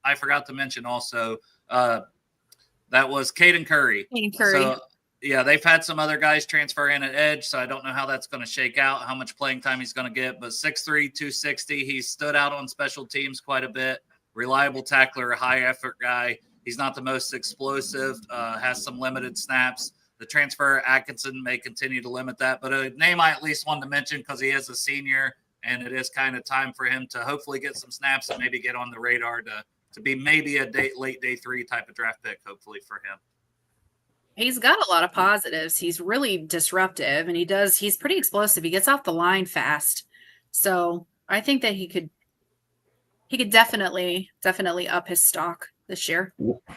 I forgot to mention also, That was Caden Curry. Caden Curry. So, yeah, they've had some other guys transfer in at edge, so I don't know how that's going to shake out, how much playing time he's going to get. But 6'3", 260, he stood out on special teams quite a bit. Reliable tackler, a high-effort guy. He's not the most explosive, has some limited snaps. The transfer, Atkinson, may continue to limit that. But a name I at least wanted to mention because he is a senior, and it is kind of time for him to hopefully get some snaps and maybe get on the radar to be maybe a late day 3 type of draft pick, hopefully for him. He's got a lot of positives. He's really disruptive, and he's pretty explosive. He gets off the line fast. So I think that he could definitely up his stock this year.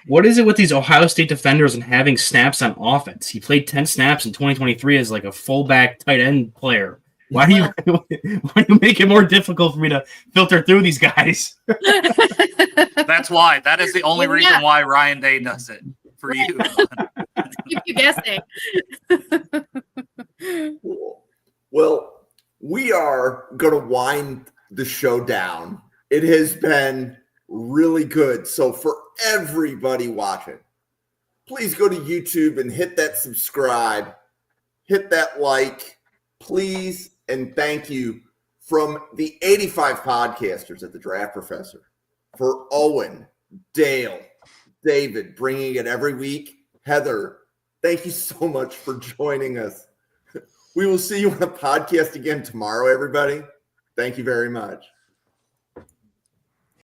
What is it with these Ohio State defenders and having snaps on offense? He played 10 snaps in 2023 as like a fullback tight end player. Why do you make it more difficult for me to filter through these guys? That's why. That is the only reason why Ryan Day does it for you. Keep you guessing. Well, we are going to wind the show down. It has been really good. So for everybody watching, please go to YouTube and hit that subscribe, hit that like, please, and thank you from the 85 podcasters at the Draft Professor. For Owen, Dale, David, bringing it every week. Heather, thank you so much for joining us. We will see you on a podcast again tomorrow, everybody. Thank you very much.